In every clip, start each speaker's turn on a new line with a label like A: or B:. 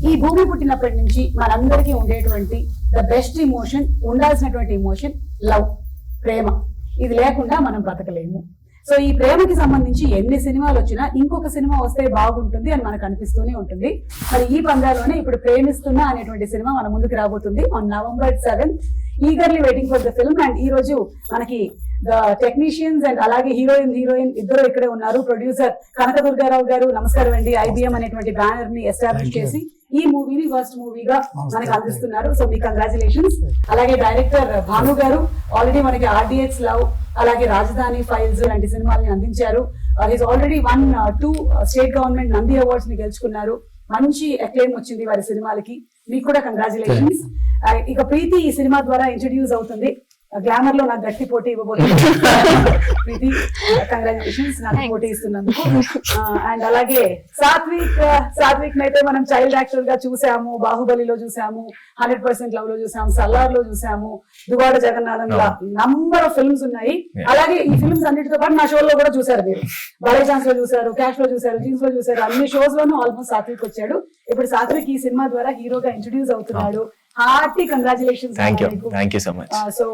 A: ఈ భూమి పుట్టినప్పటి నుంచి మనందరికీ ఉండేటువంటి ద బెస్ట్ ఇమోషన్, ఉండాల్సినటువంటి ఇమోషన్ లవ్, ప్రేమ. ఇది లేకుండా మనం బతకలేము. సో ఈ ప్రేమకి సంబంధించి ఎన్ని సినిమాలు వచ్చినా ఇంకొక సినిమా వస్తే బాగుంటుంది అని మనకు అనిపిస్తూనే ఉంటుంది. మరి ఈ పందాలోనే ఇప్పుడు ప్రేమిస్తున్నా అనేటువంటి సినిమా మన ముందుకు రాబోతుంది on November 7th. Eagerly waiting for the film. And ఈ రోజు మనకి ద టెక్నీషియన్స్ అండ్ అలాగే హీరోయిన్ ఇద్దరు ఇక్కడే ఉన్నారు. ప్రొడ్యూసర్ కనకదుర్గారావు గారు, నమస్కారం అండి. IBM అనేటువంటి బ్యానర్ ని ఎస్టాబ్లిష్ చేసి ఈ మూవీని ఫస్ట్ మూవీగా మనకి అందిస్తున్నారు. సో మీ కంగ్రాచులేషన్స్. అలాగే డైరెక్టర్ భాను గారు ఆల్రెడీ మనకి RDX లవ్, అలాగే రాజధాని ఫైల్స్ లాంటి సినిమాల్ని అందించారు. His already 1-2 state government Nandi awards ని గెలుచుకున్నారు. మంచి అక్లెయిమ్ వచ్చింది వారి సినిమాలకి. మీకు కూడా కంగ్రాచులేషన్స్. ఇక ప్రీతి ఈ సినిమా ద్వారా ఇంట్రడ్యూస్ అవుతుంది. గ్లామర్ లో నాకు గట్టి పోటీ ఇవ్వబోతుంది. ప్రీతి, కంగ్రాచులేషన్స్ నాకు పోటీ ఇస్తున్నందుకు. అండ్ అలాగే సాత్విక్ నైతే మనం చైల్డ్ యాక్టర్ గా చూసాము, బాహుబలిలో చూసాము, 100% లవ్ లో చూసాము, సల్లార్ లో చూసాము, దువాడ జగన్నాథం లా నంబర్ ఆఫ్ ఫిల్మ్స్ ఉన్నాయి. అలాగే ఈ ఫిల్మ్స్ అన్నిటితో పాటు నా షోలో కూడా చూసారు మీరు. బలై ఛాన్స్ లో చూసారు, క్యాష్ లో చూసారు, జీన్స్ లో చూసారు, అన్ని షోస్ లోనూ ఆల్మోస్ట్ సాత్విక్ వచ్చాడు. ఇప్పుడు సాత్విక్ ఈ సినిమా ద్వారా హీరోగా ఇంట్రడ్యూస్ అవుతున్నాడు. Hearty congratulations.
B: Thank you so much.
A: So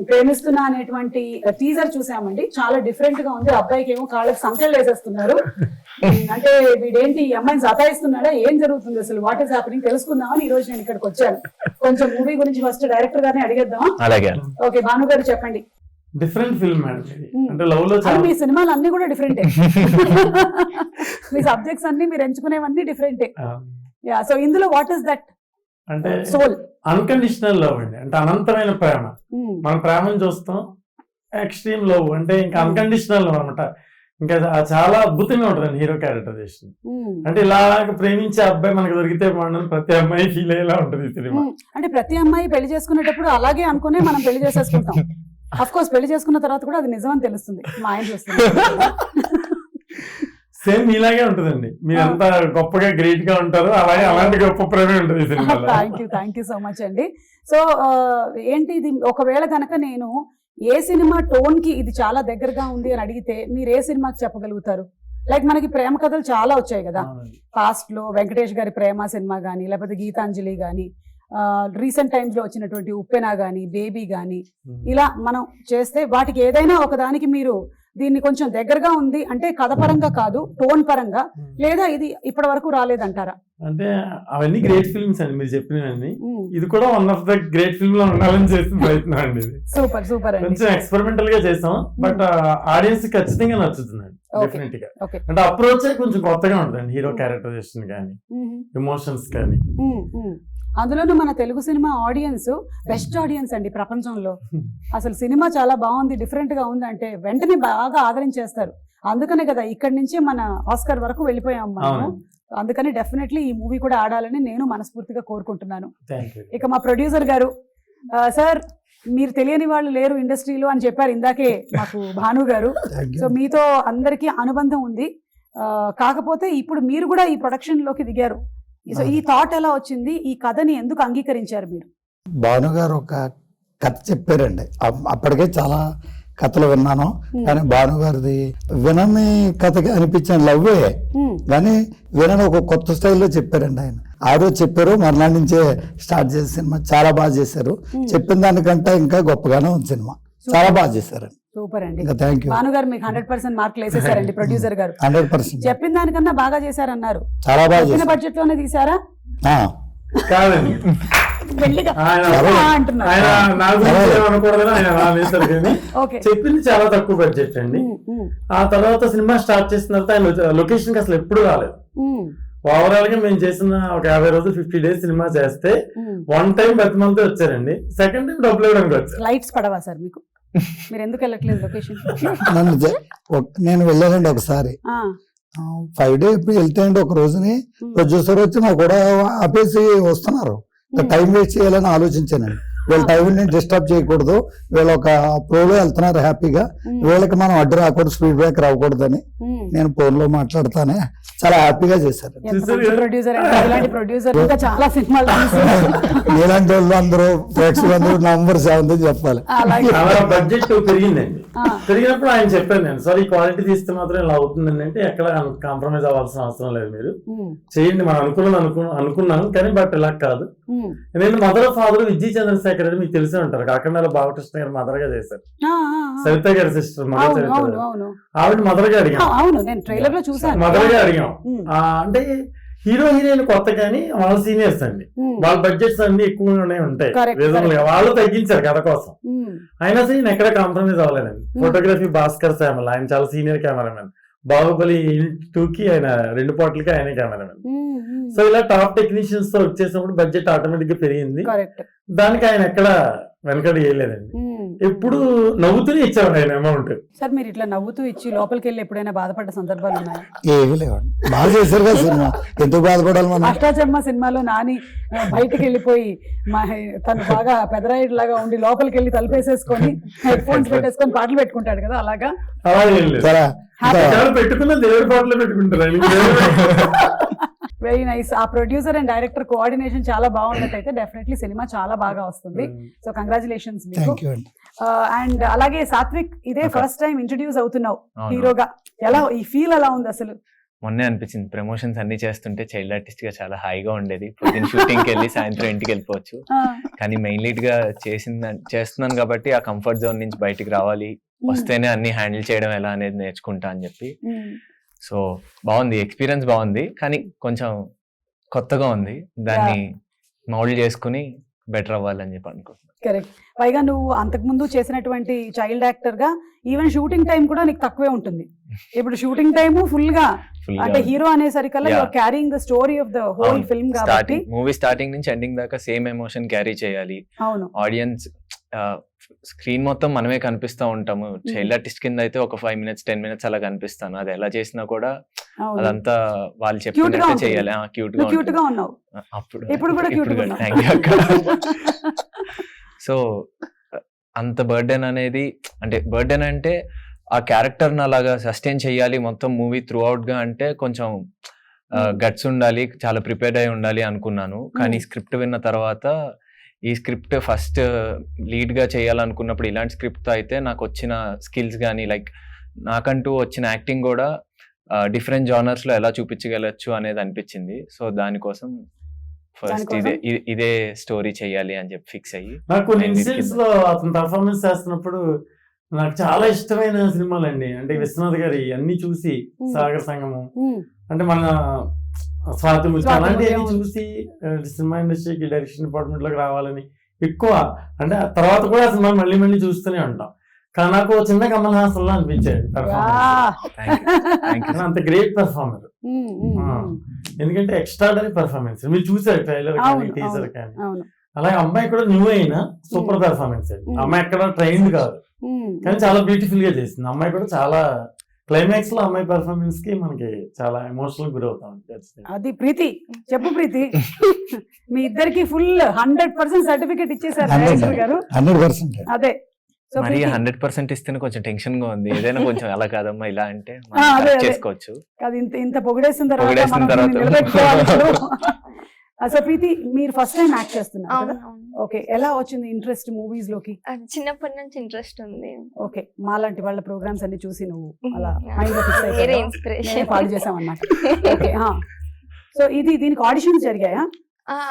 A: ప్రేమిస్తున్నా అనేటువంటి టీజర్ చూసామండి. చాలా డిఫరెంట్ గా ఉంది. అబ్బాయికి ఏమో కాళ్ళకి సంఖ్యలు వేసేస్తున్నారు. అంటే వీడేంటి ఈ అమ్మాయిని సతాయిస్తున్నాడా, ఏం జరుగుతుంది అసలు, వాట్ ఈస్ హ్యాపెనింగ్ తెలుసుకుందామని ఈ రోజు నేను ఇక్కడికి వచ్చాను. కొంచెం మూవీ గురించి ఫస్ట్ డైరెక్టర్ గారిని అడిగేద్దాం.
B: అలాగే.
A: ఓకే, భాను గారు చెప్పండి.
C: డిఫరెంట్ ఫిల్మ్ అంటే లవ్ లో
A: మీ సినిమాలు అన్ని కూడా డిఫరెంటే. మీ సబ్జెక్ట్స్ అన్ని మీరు ఎంచుకునేవన్నీ డిఫరెంటే. యా, సో ఇందులో వాట్ ఇస్ దట్
C: అంటే
A: సోల్?
C: అన్కండిషనల్ లవ్ అండి. అంటే అనంతమైన ప్రేమ. మనం ప్రేమను చూస్తాం, ఎక్స్ట్రీమ్ లవ్ అంటే ఇంకా అన్కండిషనల్ లవ్ అనమాట. ఇంకా చాలా అద్భుతంగా ఉంటుంది హీరో క్యారెక్టరైజేషన్. అంటే ఇలాగ ప్రేమించే అబ్బాయి మనకు దొరికితే బాగుండని ప్రతి అమ్మాయి ఫీల్ అయ్యేలా ఉంటుంది ఈ సినిమా.
A: అంటే ప్రతి అమ్మాయి పెళ్లి చేసుకునేటప్పుడు అలాగే అనుకునే మనం పెళ్లి చేసేసుకుంటాం. అఫ్ కోర్స్ పెళ్లి చేసుకున్న తర్వాత కూడా అది నిజం అని తెలుస్తుంది. మా ఆయన చూస్తుంది.
C: సేమ్ ఇలాగే ఉంటుందండి. మీరు ఎంత గొప్పగా గ్రేట్ గా ఉంటారో అలాగే అలాంటి గొప్ప ప్రేమ ఉంటుంది ఈ సినిమాలో.
A: థ్యాంక్ యూ సో మచ్ అండి. సో ఏంటి ఇది, ఒకవేళ కనుక నేను ఏ సినిమా టోన్ కి ఇది చాలా దగ్గరగా ఉంది అని అడిగితే మీరు ఏ సినిమాకి చెప్పగలుగుతారు? లైక్ మనకి ప్రేమ కథలు చాలా వచ్చాయి కదా పాస్ట్ లో. వెంకటేష్ గారి ప్రేమ సినిమా గానీ, లేకపోతే గీతాంజలి గానీ, రీసెంట్ టైమ్స్ లో వచ్చినటువంటి ఉప్పెన గానీ, బేబీ గానీ, ఇలా మనం చేస్తే వాటికి ఏదైనా ఒకదానికి మీరు దీన్ని కొంచెం దగ్గరగా ఉంది అంటే కథ పరంగా కాదు, టోన్ పరంగా, లేదా ఇది ఇప్పటి వరకు రాలేదంటారా?
C: అంటే అవన్నీ గ్రేట్ ఫిల్మ్స్ అండి మీరు చెప్పినవన్నీ. ఇది కూడా one of the great film లో ఉండాలని చేసిన ప్రయత్నం అండి. ఇది
A: సూపర్
C: కొంచెం ఎక్స్పెరిమెంటల్ గా చేసాం, బట్ ఆడియన్స్ ఖచ్చితంగా నచ్చుతుందండి డెఫినెట్ గా. అంటే అప్రోచ్ కొంచెం కొత్తగా ఉంటుందండి, హీరో క్యారెక్టరైజేషన్ కానీ, ఎమోషన్స్ కానీ.
A: అందులోనూ మన Telugu cinema audience best audience అండి ప్రపంచంలో. అసలు సినిమా చాలా బాగుంది, డిఫరెంట్ గా ఉంది అంటే వెంటనే బాగా ఆదరించేస్తారు. అందుకనే కదా ఇక్కడి నుంచి మన ఆస్కర్ వరకు వెళ్ళిపోయాం మనం. అందుకని డెఫినెట్లీ ఈ మూవీ కూడా ఆడాలని నేను మనస్ఫూర్తిగా కోరుకుంటున్నాను. ఇక మా ప్రొడ్యూసర్ గారు, సార్ మీరు తెలియని వాళ్ళు లేరు ఇండస్ట్రీలో అని చెప్పారు ఇందాకే మాకు భాను గారు. సో మీతో అందరికీ అనుబంధం ఉంది. కాకపోతే ఇప్పుడు మీరు కూడా ఈ ప్రొడక్షన్ లోకి దిగారు. సో ఈ థాట్ ఎలా వచ్చింది? ఈ కథని ఎందుకు అంగీకరించారు మీరు?
D: భాను గారు ఒక కథ చెప్పారండి. అప్పటికే చాలా కథలు విన్నాను, కానీ భాను గారిది వినని కథగా అనిపించిన లవ్వే, కానీ వినని ఒక కొత్త స్టైల్లో చెప్పారండి ఆయన. ఆ రోజు చెప్పారు, మర్నాడు నుంచే స్టార్ట్ చేసే సినిమా చాలా బాగా చేశారు. చెప్పిన దానికంటే ఇంకా గొప్పగానే ఉంది సినిమా. చాలా బాగా చేశారండి.
A: సూపర్ అండి.
D: Thank you.
A: భాను గారు మీకు 100% మార్కులు వేసేసారండి. ప్రొడ్యూసర్ గారు
D: 100%
A: చెప్పిన దానికన్నా బాగా చేశారన్నారు.
D: చాలా బాగా చేశారు.
A: బడ్జెట్ లోనే తీసారా?
C: కాదండి, చెప్పింది చాలా తక్కువ బడ్జెట్ అండి. ఆ తర్వాత సినిమా స్టార్ట్ చేసిన తర్వాత ఆయన లొకేషన్ కి అసలు ఎప్పుడు రాలేదు. ఓవరాల్ గా మేము చేసిన ఒక 50 రోజులు 50 days సినిమా చేస్తే 1 time ప్రతి మంత్ వచ్చారండి. సెకండ్ టైం డబ్బులు ఇవ్వడానికి వచ్చారు.
A: లైట్స్ పడవా సార్ మీకు? మీరు ఎందుకు వెళ్ళట్లేదు లొకేషన్?
D: నేను వెళ్ళానండి ఒకసారి. 5 days వెళ్తే అండి ఒక రోజుని ప్రొడ్యూసర్ వచ్చి నాకు కూడా ఆపేసి వస్తున్నారు. టైం వేస్ట్ చేయాలని ఆలోచించానండి. వీళ్ళ టైం నేను డిస్టర్బ్ చేయకూడదు, వీళ్ళు ఒక ఫ్లోలో వెళ్తున్నారు హ్యాపీగా, వీళ్ళకి మనం అడ్డు రాకూడదు, స్పీడ్ బ్రేక్ రాకూడదని నేను ఫోన్ లో మాట్లాడతానే చాలా హ్యాపీగా చేశారు.
A: ప్రొడ్యూసర్ ఇలాంటి ప్రొడ్యూసర్ ఇంకా చాలా సినిమాలు
D: ఇలాంటి వాళ్ళు అందరూ ప్రేక్షకులందరూ నంబర్ 7 చెప్పాలి.
C: అలా బడ్జెట్ పెరిగిందండి. పెరిగినప్పుడు ఆయన చెప్పాను నేను, సార్ ఈ క్వాలిటీ తీస్తే మాత్రం ఇలా అవుతుందండి అంటే ఎక్కడ కాంప్రమైజ్ అవ్వాల్సిన అవసరం లేదు, మీరు చేయండి మనం అనుకున్నాను కానీ బట్ ఇలా కాదు. నేను మదర్ ఫాదర్ విజయ్ చంద్రశేఖర్ అని మీకు తెలిసే ఉంటారు, కాకినాడ బాలకృష్ణ గారు మదర్ గా చేశారు, సవిత గారి సిస్టర్ ఆవిడ మదర్ గా అడిగాం, మదర్ గా అడిగాం. అంటే హీరో హీరోయిన్ కొత్త కానీ వాళ్ళ సీనియర్స్ అండి, వాళ్ళ బడ్జెట్స్ అన్ని ఎక్కువగానే ఉంటాయి రీజనబుల్ గా, వాళ్ళు తగ్గించారు కథ కోసం. అయినా సరే నేను ఎక్కడ కాంప్రమైజ్ అవ్వలేదండి. ఫోటోగ్రఫీ భాస్కర్ శ్యామల్, ఆయన చాలా సీనియర్ కెమెరామెన్. బాహుబలి 2కి ఆయన 2 పాటలకి ఆయన కెమెరామెన్. సో ఇలా టాప్ టెక్నీషియన్స్ తో వచ్చేసినప్పుడు బడ్జెట్ ఆటోమేటిక్ గా పెరిగింది. దానికి ఆయన ఎక్కడ వెనకడ వేయలేదండి, ఎప్పుడు నవ్వుతూనే ఇచ్చేవాడు ఆయన అమౌంట్.
A: సార్ మీరు ఇట్లా నవ్వుతూ ఇచ్చి లోపలికి వెళ్ళి ఎప్పుడైనా బాధపడ్డ సందర్భాలు ఉన్నాయా?
D: ఏమీ లేవండి, బాగా చేశారు కదా సినిమా, ఎందుకు బాధపడాలి మనం.
A: అష్టాచమ్మ సినిమాలో నాని బయటకు వెళ్ళిపోయి తను బాగా పెదరాయుడు లాగా ఉండి లోపలికి వెళ్ళి తలుపేసేసుకొని హెడ్ ఫోన్స్ పెట్టేసుకొని పాటలు పెట్టుకుంటాడు కదా, అలాగా
C: పెట్టుకున్న దేవుడి పాటలు పెట్టుకుంటారు.
A: Very nice. ఆ ప్రొడ్యూసర్ అండ్ డైరెక్టర్ కోఆర్డినేషన్ చాలా బాగున్నట్టయితే డెఫినెట్లీ సినిమా చాలా బాగా వస్తుంది. సో కంగ్రాచులేషన్స్ మీకు. అండ్ అలాగే సాత్విక్, ఇదే ఫస్ట్ టైం ఇంట్రడ్యూస్ అవుతున్నావు హీరోగా, ఎలా ఈ ఫీల్ ఎలా ఉంది అసలు?
B: మొన్నే అనిపించింది, ప్రమోషన్స్ అన్ని చేస్తుంటే చైల్డ్ ఆర్టిస్ట్ గా చాలా హాయిగా ఉండేది. పొద్దున్న షూటింగ్ కి వెళ్ళి సాయంత్రం ఇంటికి వెళ్ళిపోవచ్చు, కానీ మెయిన్ లీడ్ గా చేస్తున్నాను కాబట్టి ఆ కంఫర్ట్ జోన్ నుంచి బయటికి రావాలి, వస్తేనే అన్ని హ్యాండిల్ చేయడం ఎలా అనేది నేర్చుకుంటా అని చెప్పి. సో బాగుంది, ఎక్స్పీరియన్స్ బాగుంది, కానీ కొంచెం కొత్తగా ఉంది, దాన్ని మౌల్డ్ చేసుకుని బెటర్ అవ్వాలని చెప్పి అనుకుంటున్నాను.
A: కరెక్ట్. పైగా నువ్వు అంతకుముందు చేసినటువంటి చైల్డ్ యాక్టర్ గా ఈవెన్ షూటింగ్ టైం కూడా నీకు తక్కువే ఉంటుంది. ఇప్పుడు షూటింగ్ టైమ్ ఫుల్ గా అంటే హీరో అనేసరికల్లా you are carrying the story of the whole film కాబట్టి
B: మూవీ స్టార్టింగ్ నుంచి ఎండింగ్ దాకా సేమ్ ఎమోషన్ క్యారీ చేయాలి.
A: అవును, ఆడియన్స్
B: స్క్రీన్ మొత్తం మనమే కనిపిస్తూ ఉంటాము. చైల్డ్ ఆర్టిస్ట్ కింద అయితే ఒక 5 minutes 10 minutes అలా కనిపిస్తాను, అది ఎలా చేసినా కూడా అదంతా వాళ్ళు చెప్పినట్టే చేయాలి.
A: క్యూట్ గా ఉన్నావు
B: అప్పుడు,
A: ఇప్పుడు కూడా క్యూట్ గా ఉన్నావు.
B: సో అంత బర్డెన్ అనేది, అంటే బర్డెన్ అంటే ఆ క్యారెక్టర్ ని అలాగా సస్టైన్ చేయాలి మొత్తం మూవీ త్రూ అవుట్ గా, అంటే కొంచెం గట్స్ ఉండాలి, చాలా ప్రిపేర్డ్ అయి ఉండాలి అనుకున్నాను. కానీ స్క్రిప్ట్ విన్న తర్వాత ఈ స్క్రిప్ట్ ఫస్ట్ లీడ్ గా చేయాలనుకున్నప్పుడు ఇలాంటి స్క్రిప్ట్ తో అయితే నాకు వచ్చిన స్కిల్స్ కానీ లైక్ నాకంటూ వచ్చిన యాక్టింగ్ కూడా డిఫరెంట్ జానర్స్ లో ఎలా చూపించగలచ్చు అనేది అనిపించింది. సో దానికోసం ఫస్ట్ ఇదే స్టోరీ చేయాలి అని చెప్పి ఫిక్స్ అయ్యి.
C: నాకు కొన్ని ఇన్సిడెంట్స్ లో అతను పర్ఫార్మెన్స్ చేస్తున్నప్పుడు నాకు చాలా ఇష్టమైన సినిమాలు అండి, అంటే విశ్వనాథ్ గారి అన్ని చూసి, సాగర్ సంగమం అంటే మన స్వాతి ముత్యం అలాంటివన్నీ చూసి సినిమా ఇండస్ట్రీకి డైరెక్షన్ డిపార్ట్మెంట్ లోకి రావాలని ఎక్కువ, అంటే తర్వాత కూడా ఆ సినిమా మళ్ళీ మళ్ళీ చూస్తూనే ఉంటాం. కానీ నాకు చిన్న కమల్ హాసన్ లా అనిపించాడు పర్ఫార్మెన్స్, అంత గ్రేట్ పర్ఫార్మర్. ఎందుకంటే ఎక్స్ట్రాడనరీ పర్ఫార్మెన్స్, మీరు చూసారు ట్రైలర్ కానీ టీజర్ కానీ. అలాగే అమ్మాయి కూడా న్యూ అయినా సూపర్ పర్ఫార్మెన్స్ అండి. అమ్మాయి ఎక్కడ ట్రైన్డ్ కాదు కానీ చాలా బ్యూటిఫుల్ గా చేసింది. అమ్మాయి కూడా చాలా క్లైమాక్స్ లో అమ్మాయి పర్ఫార్మెన్స్ కి మనకి చాలా ఎమోషనల్ గురవుతాం.
A: అది ప్రీతి, చెప్పు ప్రీతి, మీ ఇద్దరికి ఫుల్ 100% సర్టిఫికేట్ ఇచ్చేసారు గారు.
D: 100%.
A: అదే
B: మరి 100% ఇస్తేనే కొంచెం టెన్షన్ గా ఉంది, ఏదైనా కొంచెం అలా కాదమ్మా ఇలా అంటే చేసుకోవచ్చు.
A: ఇంత పొగిడేసిన తర్వాత సో ప్రీతి, మీరు ఫస్ట్ టైం యాక్ట్ చేస్తున్నారు. ఓకే, ఎలా వచ్చింది ఇంట్రెస్ట్ మూవీస్ లోకి?
E: చిన్నప్పటి నుంచి ఇంట్రెస్ట్ ఉంది.
A: ఓకే, మాలాంటి వాళ్ళ ప్రోగ్రామ్స్ అన్ని చూసి నువ్వు అలా మైండ్ లో ఫిక్స్ అయిపోయావు, పాడు చేసామన్నమాట. ఓకే, సో దీనికి ఆడిషన్స్ జరిగాయా?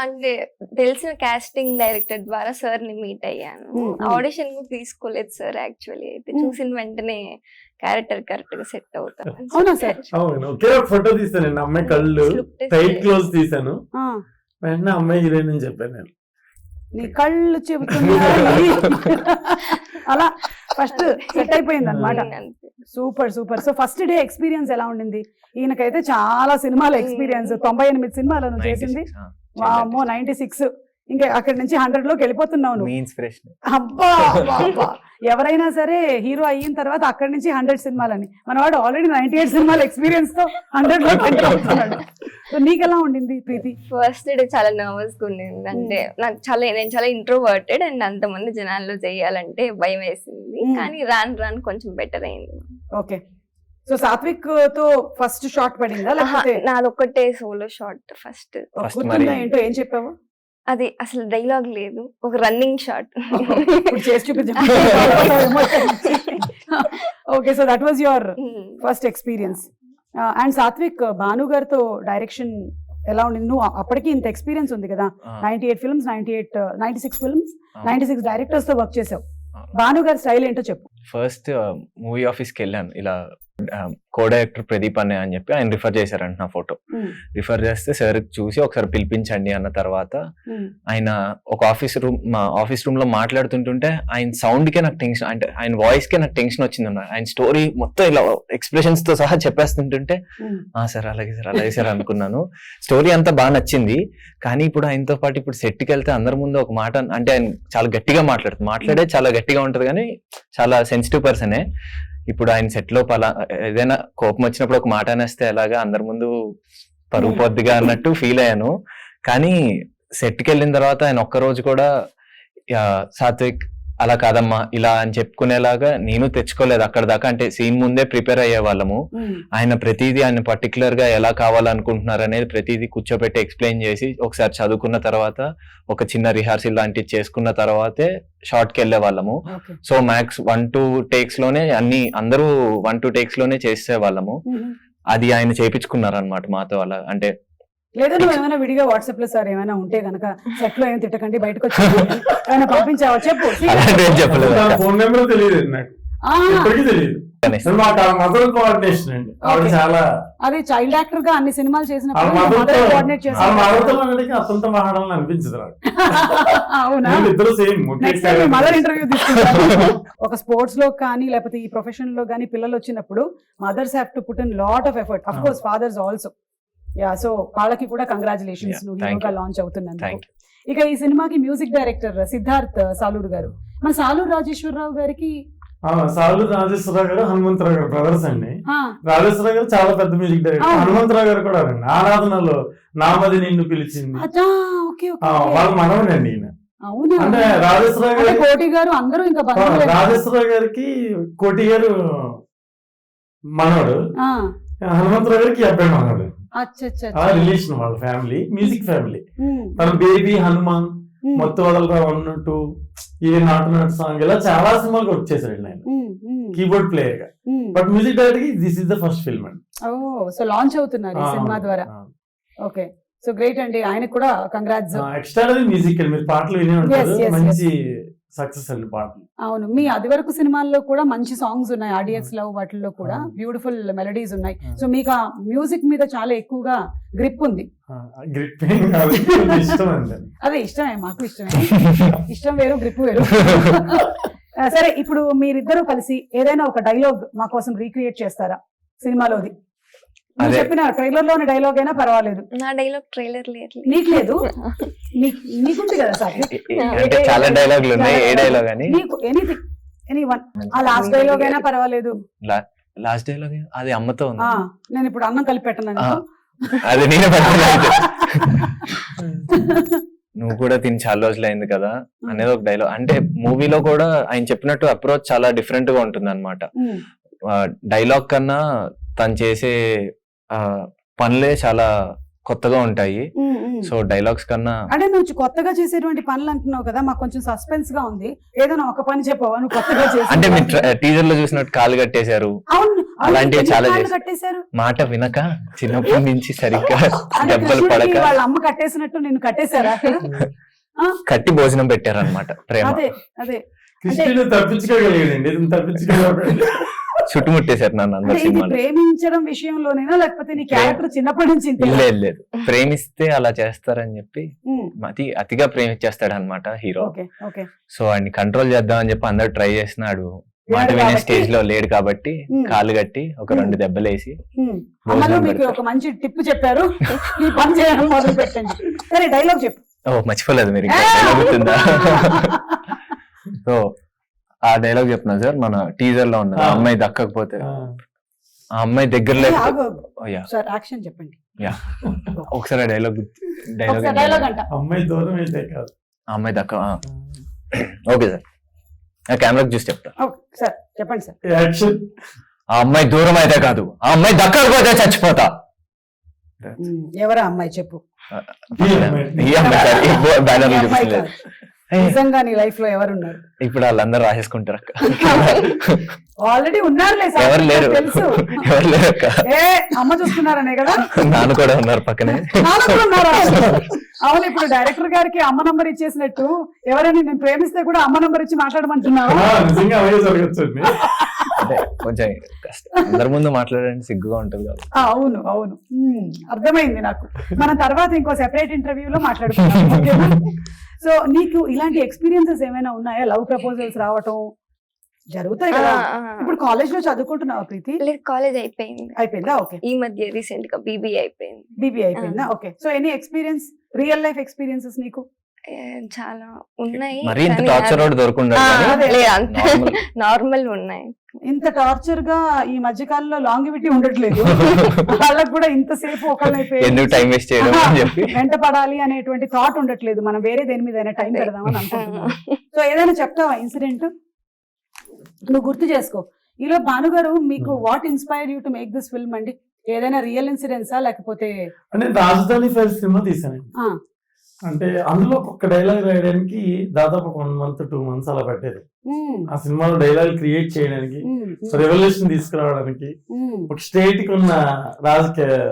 E: అంటే తెలిసిన కాస్టింగ్ డైరెక్టర్ ద్వారా సార్ ని మీట్ అయ్యాను. ఆడిషన్ కూడా తీసుకోలేదు సార్, యాక్చువల్లీ అయితే చూసిన వెంటనే క్యారెక్టర్ కరెక్ట్ గా సెట్ అవుతాను.
A: అవునా సార్?
C: అవును, ఒకే ఒక ఫోటో తీసాను, అమ్మాయి కళ్ళు టైట్ క్లోజ్ తీసాను, వెంటనే అమ్మాయి హీరోయిన్ అని చెప్పాను నేను.
A: నీ కళ్ళు చెబుతున్నా అలా ఫస్ట్ సెట్ అయిపోయింది అనమాట. Super super. So first day experience ఎలా ఉండింది? ఈయనకైతే చాలా సినిమాల ఎక్స్పీరియన్స్, 98 సినిమాలను చేసింది. వామ్మో, 96, ఇంకా అక్కడి నుంచి 100 లోకి వెళ్ళిపోతున్నావు. అబ్బా, ఎవరైనా సరే హీరో అయిన తర్వాత అక్కడి నుంచి 100 సినిమాలని, మనవాడు ఆల్రెడీ 98 సినిమాల ఎక్స్పీరియన్స్ తో 100 లోకి వెళ్ళిపోతున్నాడు. సో నీకెలా ఉండింది ప్రీతి?
E: ఫస్ట్ డే చాలా నర్వస్ గా ఉండింది. అంటే నేను చాలా ఇంట్రోవర్టెడ్ అండ్ అంతమంది జనాల్లో చేయాలంటే భయం వేసింది, కానీ రాను కొంచెం బెటర్ అయింది.
A: ఓకే, సో సాత్విక్ తో ఫస్ట్ షాట్ పడిందా
E: ఆహా,
A: లేకపోతే
E: నాదొక్కటే సోలో షాట్ ఫస్ట్.
A: గుర్తుందా
B: మరి-
A: ఏంటో ఏం చెప్పావు?
E: అది అసలు డైలాగ్ లేదు, ఒక రన్నింగ్ షాట్.
A: ఇప్పుడు చేసి చూపించు. Okay, so that was your first experience. And Satvik, Bhanu గారితో డైరెక్షన్ ఎలా ఉండింది? నువ్వు అప్పటికి ఇంత ఎక్స్పీరియన్స్ ఉంది కదా, 98 ఫిల్మ్స్, 96 ఫిల్మ్స్, 96 డైరెక్టర్స్ తో వర్క్ చేసావు. భాను గారి స్టైల్ ఏంటో చెప్పు.
B: ఫస్ట్ మూవీ ఆఫీస్కి వెళ్ళాను, ఇలా కో డైరెక్టర్ ప్రదీప్ అనే అని చెప్పి ఆయన రిఫర్ చేశారంట నా ఫోటో. రిఫర్ చేస్తే సార్ చూసి ఒకసారి పిలిపించండి అన్న తర్వాత ఆయన ఒక మా ఆఫీస్ రూమ్ లో మాట్లాడుతుంటుంటే ఆయన సౌండ్ కే నాకు టెన్షన్, అంటే ఆయన వాయిస్ కే నాకు టెన్షన్ వచ్చింది. ఆయన స్టోరీ మొత్తం ఇలా ఎక్స్ప్రెషన్స్ తో సహా చెప్పేస్తుంటుంటే సార్ అలాగే సార్ అనుకున్నాను. స్టోరీ అంతా బాగా నచ్చింది. కానీ ఇప్పుడు ఆయనతో పాటు ఇప్పుడు సెట్కి వెళ్తే అందరి ముందు ఒక మాట, అంటే ఆయన చాలా గట్టిగా మాట్లాడే చాలా గట్టిగా ఉంటది కానీ చాలా సెన్సిటివ్ పర్సనే. ఇప్పుడు ఆయన సెట్ లో ఏదైనా కోపం వచ్చినప్పుడు ఒక మాట అనేస్తే ఎలాగా అందరి ముందు పరుగు పొద్దుగా అన్నట్టు ఫీల్ అయ్యాను. కానీ సెట్కి వెళ్ళిన తర్వాత ఆయన ఒక్కరోజు కూడా సాత్విక్ అలా కాదమ్మా ఇలా అని చెప్పుకునేలాగా నేను తెచ్చుకోలేదు అక్కడ దాకా. అంటే సీన్ ముందే ప్రిపేర్ అయ్యే వాళ్ళము. ఆయన ప్రతిదీ ఆయన పర్టికులర్ గా ఎలా కావాలనుకుంటున్నారు అనేది ప్రతిదీ కూర్చోబెట్టి ఎక్స్ప్లెయిన్ చేసి ఒకసారి చదువుకున్న తర్వాత ఒక చిన్న రిహార్సల్ లాంటివి చేసుకున్న తర్వాతే షార్ట్ కి వెళ్ళే వాళ్ళము. సో మ్యాక్స్ 1-2 టేక్స్ లోనే అందరూ 1-2 టేక్స్ లోనే చేసే వాళ్ళము. అది ఆయన చేయించుకున్నారు అనమాట మాతో. అలా అంటే
A: లేదా నువ్వు ఏమైనా విడిగా వాట్సాప్ లో సార్ ఏమైనా ఉంటే గనక సెట్ లో ఏం తిట్టకండి బయటకు వచ్చి ఏమైనా పంపించావా చెప్పు.
B: అలాంటివి చెప్పలేదు.
C: ఫోన్ నెంబర్ తెలియదు నాకు,
A: ఆ,
C: ఇప్పటికీ తెలియదు. మాకు మదర్ కోఆర్డినేషన్ అండి. ఆవిడ చాలా
A: అది చైల్డ్ యాక్టర్ గా అన్ని సినిమాలు
C: ఆ
A: చేసినప్పుడు
C: మదర్తో
A: కోఆర్డినేట్
C: ఆ మదర్తో మాట్లాడితే అతనితో మాట్లాడాలని అనిపించదు నాకు.
A: అవునా?
C: ఇద్దరు same
A: next time mother interview తీసుకుంటారు. ఒక స్పోర్ట్స్ లో కానీ లేకపోతే ఈ ప్రొఫెషన్ లో కానీ పిల్లలు వచ్చినప్పుడు mothers have to put in lot of effort. Of course fathers also. Yeah, so వాళ్ళకి కూడా కంగ్రాచులేషన్స్,
B: Yeah,
A: నువ్వు
B: thank
A: హీరోగా
B: you.
A: లాంచ్ అవుతున్నందుకు.
B: Thank
A: ఇక ఈ సినిమాకి మ్యూజిక్ డైరెక్టర్ సిద్ధార్థ్ సాలూరు గారు. మన సాలూరు రాజేశ్వరరావు గారికి
C: సాలు రాజేశ్వరరావు గారు, హనుమంతరావు గారు బ్రదర్స్ అండి.
A: ఆ,
C: రాజేశ్వరరావు గారు చాలా పెద్ద మ్యూజిక్ డైరెక్టర్.
A: అవును.
C: హనుమంతరావు గారు కూడా అండి. ఆరాధనలో నామది నిన్ను పిలిచింది
A: అచ్చా, ఓకే ఓకే.
C: వాళ్ళ మనవడండి ఈయన.
A: అవునా?
C: అంటే రాజేశ్వరరావు
A: అంటే
C: గారు,
A: కోటి గారు అందరూ ఇంకా బంధువులే.
C: రాజేశ్వరరావు గారికి కోటి గారు మనవడు,
A: ఆ,
C: హనుమంతరావు గారికి అబ్బాయి మనవడు.
A: అచ్చా అచ్చా
C: అలా
A: అచ్చా.
C: రిలేషన్ వాళ్ళ ఫ్యామిలీ, మ్యూజిక్ ఫ్యామిలీ.
A: ఉమ్,
C: తన బేబీ హనుమాన్,
A: ఉమ్,
C: మొత్తం వదలరా 1-2, ఇది నాటు సాంగ్, ఇలా చాలా సినిమాలకు వర్క్ చేశాడు ఆయన
A: ఉమ్, ఉమ్,
C: కీబోర్డ్ ప్లేయర్ గా.
A: ఉమ్.
C: బట్ మ్యూజిక్ డైరెక్టర్ కి this is the first film అండి.
A: ఓ, సో లాంచ్ అవుతున్నారు ఈ సినిమా ద్వారా. ఓకే, సో గ్రేట్ అండి. ఆయనకు కూడా కంగ్రాట్స్.
C: ఎక్స్ట్రాడనరీ మ్యూజిక్ అండి. మీరు పాటలు వినే ఉంటారు,
A: Yes, yes,
C: మంచి సక్సెస్ అండి పాటలు.
A: అవును, మీ అది వరకు సినిమాల్లో కూడా మంచి సాంగ్స్ ఉన్నాయి. ఆడియన్స్ లవ్ వాటిల్లో కూడా బ్యూటిఫుల్ మెలడీస్ ఉన్నాయి. సో మీకు ఆ మ్యూజిక్ మీద చాలా ఎక్కువగా గ్రిప్ ఉంది.
C: గ్రిప్ ఏం కాదు, ఇష్టం అండి.
A: అదే ఇష్టమే, మాకు ఇష్టమే. ఇష్టం వేరు, గ్రిప్ వేరు. సరే, ఇప్పుడు మీరిద్దరూ కలిసి ఏదైనా ఒక డైలాగ్ మా కోసం రీక్రియేట్ చేస్తారా సినిమాలోది? నువ్వు
B: అదే.
A: చెప్పిన ట్రైలర్ లోని డైలాగ్ అయినా పర్వాలేదు.
E: నా డైలాగ్ ట్రైలర్ లేదు.
A: నీకు లేదు, నీకుంది కదా సార్.
B: అంటే చాలా డైలాగులు ఉన్నాయి. ఏ డైలాగ్ అని
A: నీకు ఎనీథింగ్, ఎనీ వన్. ఆ లాస్ట్ డైలాగ్ అయినా పర్వాలేదు.
B: లాస్ట్ డైలాగ్ అది అమ్మతో ఉంది.
A: ఆ, నేను ఇప్పుడు అన్నం కలిపి పెట్టను.
B: అది నేనే పెట్టలేదు. నువ్వు కూడా తిని చాలా రోజులు అయింది కదా అనేది ఒక డైలాగ్. అంటే మూవీలో కూడా ఆయన చెప్పినట్టు అప్రోచ్ చాలా డిఫరెంట్ గా ఉంటుంది అనమాట. డైలాగ్ కన్నా తను చేసే పనులే చాలా కొత్తగా ఉంటాయి. సో డైలాగ్స్ కన్నా
A: అంటే నువ్వు కొత్తగా చేసేటువంటి పనులు అంటున్నావు కదా, మాకు కొంచెం సస్పెన్స్ గా ఉంది. ఏదైనా ఒక పని చెప్పవా నువ్వు కొత్తగా
B: అంటే
A: చేసి?
B: మీరు టీజర్ లో చూసినట్టు కాలు కట్టేశారు,
A: అవును,
B: అలాంటివి చాలా
A: కాళ్ళు
B: చేశారు.
A: కట్టేశారు.
B: మాట వినక చిన్నప్పటి నుంచి సరిగ్గా
A: అంటే
B: దెబ్బలు
A: కృష్ణుడికి
B: పడక
A: వాళ్ళ అమ్మ కట్టేసినట్టు నిన్ను కట్టేశారా?
B: కట్టి భోజనం పెట్టారనమాట. ప్రేమ
A: అదే అదే
C: కృష్ణుడు తప్పించుకోగలిగాడండి, ఇది తప్పించుకోగలిగాడు.
B: చుట్టుముట్టేశారు నన్ను అందరు
A: అంటే ఇది
B: సినిమాలో.
A: ప్రేమించడం విషయంలోనేనా లేకపోతే నీ క్యారెక్టర్ చిన్నప్పటి నుంచి ఇంతేనా?
B: లేదు లేదు, ప్రేమిస్తే అలా చేస్తారని చెప్పి
A: ఉమ్,
B: అతిగా ప్రేమించేస్తాడు అనమాట హీరో.
A: Okay okay.
B: సో ఆయన్ని కంట్రోల్ చేద్దామని చెప్పి అందరు ట్రై చేసినాడు. మాట
A: లేడు
B: వినే
A: కాబట్టి.
B: స్టేజ్ లో లేడు కాబట్టి
A: ఉమ్.
B: కాలు కట్టి ఒక 2 దెబ్బలేసి
A: ఉమ్.
B: భోజనం
A: అమ్మలో మీకు
B: పెడతారు.
A: ఒక మంచి టిప్ చెప్పారు, ఈ పని చేయడం మొదలు పెట్టండి. సరే, డైలాగ్ చెప్పు.
B: ఓ మర్చిపోలేదు మీరు, ఇంకా dialogue గుర్తుందా? సో ఆ డైలాగ్ చెప్తున్నా సార్. మన టీజర్ లో ఉన్నది, ఆ అమ్మాయి దక్కకపోతే ఆ అమ్మాయి దగ్గర
A: ఆగు,
B: లేకపోతే
A: సార్ యాక్షన్ చెప్పండి.
B: ఒకసారి డైలాగ్
A: ఒకసారి డైలాగ్ అంట.
C: అమ్మాయి దూరం అయితే కాదు,
B: ఆ అమ్మాయి దక్క. ఓకే సార్, ఆ కెమెరాకి చూసి చెప్తా.
A: ఓకే సార్, చెప్పండి సార్.
C: యాక్షన్.
B: ఆ అమ్మాయి దూరం అయితే కాదు, ఆ అమ్మాయి దక్కకపోతే చచ్చిపోతా.
A: ఎవరా అమ్మాయి చెప్పు.
B: ఈ అమ్మాయి కాదు, ఈ బ్యానర్
A: ఈ అమ్మాయి
B: చూపించలేదు.
A: కాదు. నిజంగా నీ లైఫ్ లో ఎవరున్నారు?
B: ఇప్పుడు వాళ్ళందరూ రాసేసుకుంటారు అక్క.
A: ఆల్రెడీ ఉన్నారులే సార్,
B: ఎవరు లేరు,
A: తెలుసు.
B: ఎవరు లేరు అక్క.
A: ఏ అమ్మ చూస్తున్నారనే కదా.
B: నాన్న కూడా ఉన్నారు పక్కనే.
A: నాన్న కూడా ఉన్నారా? అవును, ఇప్పుడు డైరెక్టర్ గారికి అమ్మ నంబర్ ఇచ్చేసినట్టు ఎవరైనా నేను ప్రేమిస్తే కూడా అమ్మ నంబర్ ఇచ్చి మాట్లాడమంటున్నావా?
C: నిజంగా అవే జరగచ్చండి.
B: అదే కొంచెం కష్టం, అందరి ముందు మాట్లాడడానికి సిగ్గుగా ఉంటుంది కాబట్టి.
A: అవును అవును, అర్థమైంది నాకు. మనం తర్వాత ఇంకో సెపరేట్ ఇంటర్వ్యూలో మాట్లాడుకుందాం. సో నీకు ఇలాంటి ఎక్స్పీరియన్సెస్ ఏమైనా ఉన్నాయా? లవ్ ప్రపోజల్స్ రావటం జరుగుతాయి కదా. ఇప్పుడు కాలేజ్ లో చదువుకుంటున్నావా ప్రీతి?
E: లేదు, కాలేజ్ అయిపోయింది.
A: అయిపోయిందా? ఓకే.
E: ఈ మధ్య రీసెంట్ గా బీబీ అయిపోయింది.
A: బీబీ అయిపోయిందా? Okay. So any experience, real life experiences నీకు?
E: చాలా ఉన్నాయి.
B: మరి ఇంత టార్చర్ ఒకటి దొరుకుండదు
E: నార్మల్ ఉన్నాయి.
A: ఇంత టార్చర్ గా ఈ మధ్య కాలంలో లాంగివిటీ ఉండట్లేదు. వాళ్ళకి కూడా ఇంతసేపు
B: ఎందుకు టైం వేస్ట్ చేయడం అని చెప్పి
A: వెంట పడాలి అనేటువంటి థాట్ ఉండట్లేదు. మనం వేరే దేని మీద టైం పెడదామని అనుకుంటున్నాం. సో ఏదైనా చెప్తావా ఇన్సిడెంట్? నువ్వు గుర్తు చేసుకో. ఈలో భానుగారు, మీకు what inspired you to make this film అండి? ఏదైనా రియల్ ఇన్సిడెంట్సా లేకపోతే?
C: అంటే రాజధాని ఫైల్స్ సినిమా తీసానండి. అంటే అందులో ఒక డైలాగ్ రాయడానికి దాదాపు 1 month 2 months అలా పట్టేది. ఆ సినిమాలో డైలాగ్ క్రియేట్ చేయడానికి, రెవల్యూషన్ తీసుకురావడానికి, ఒక స్టేట్ కి ఉన్న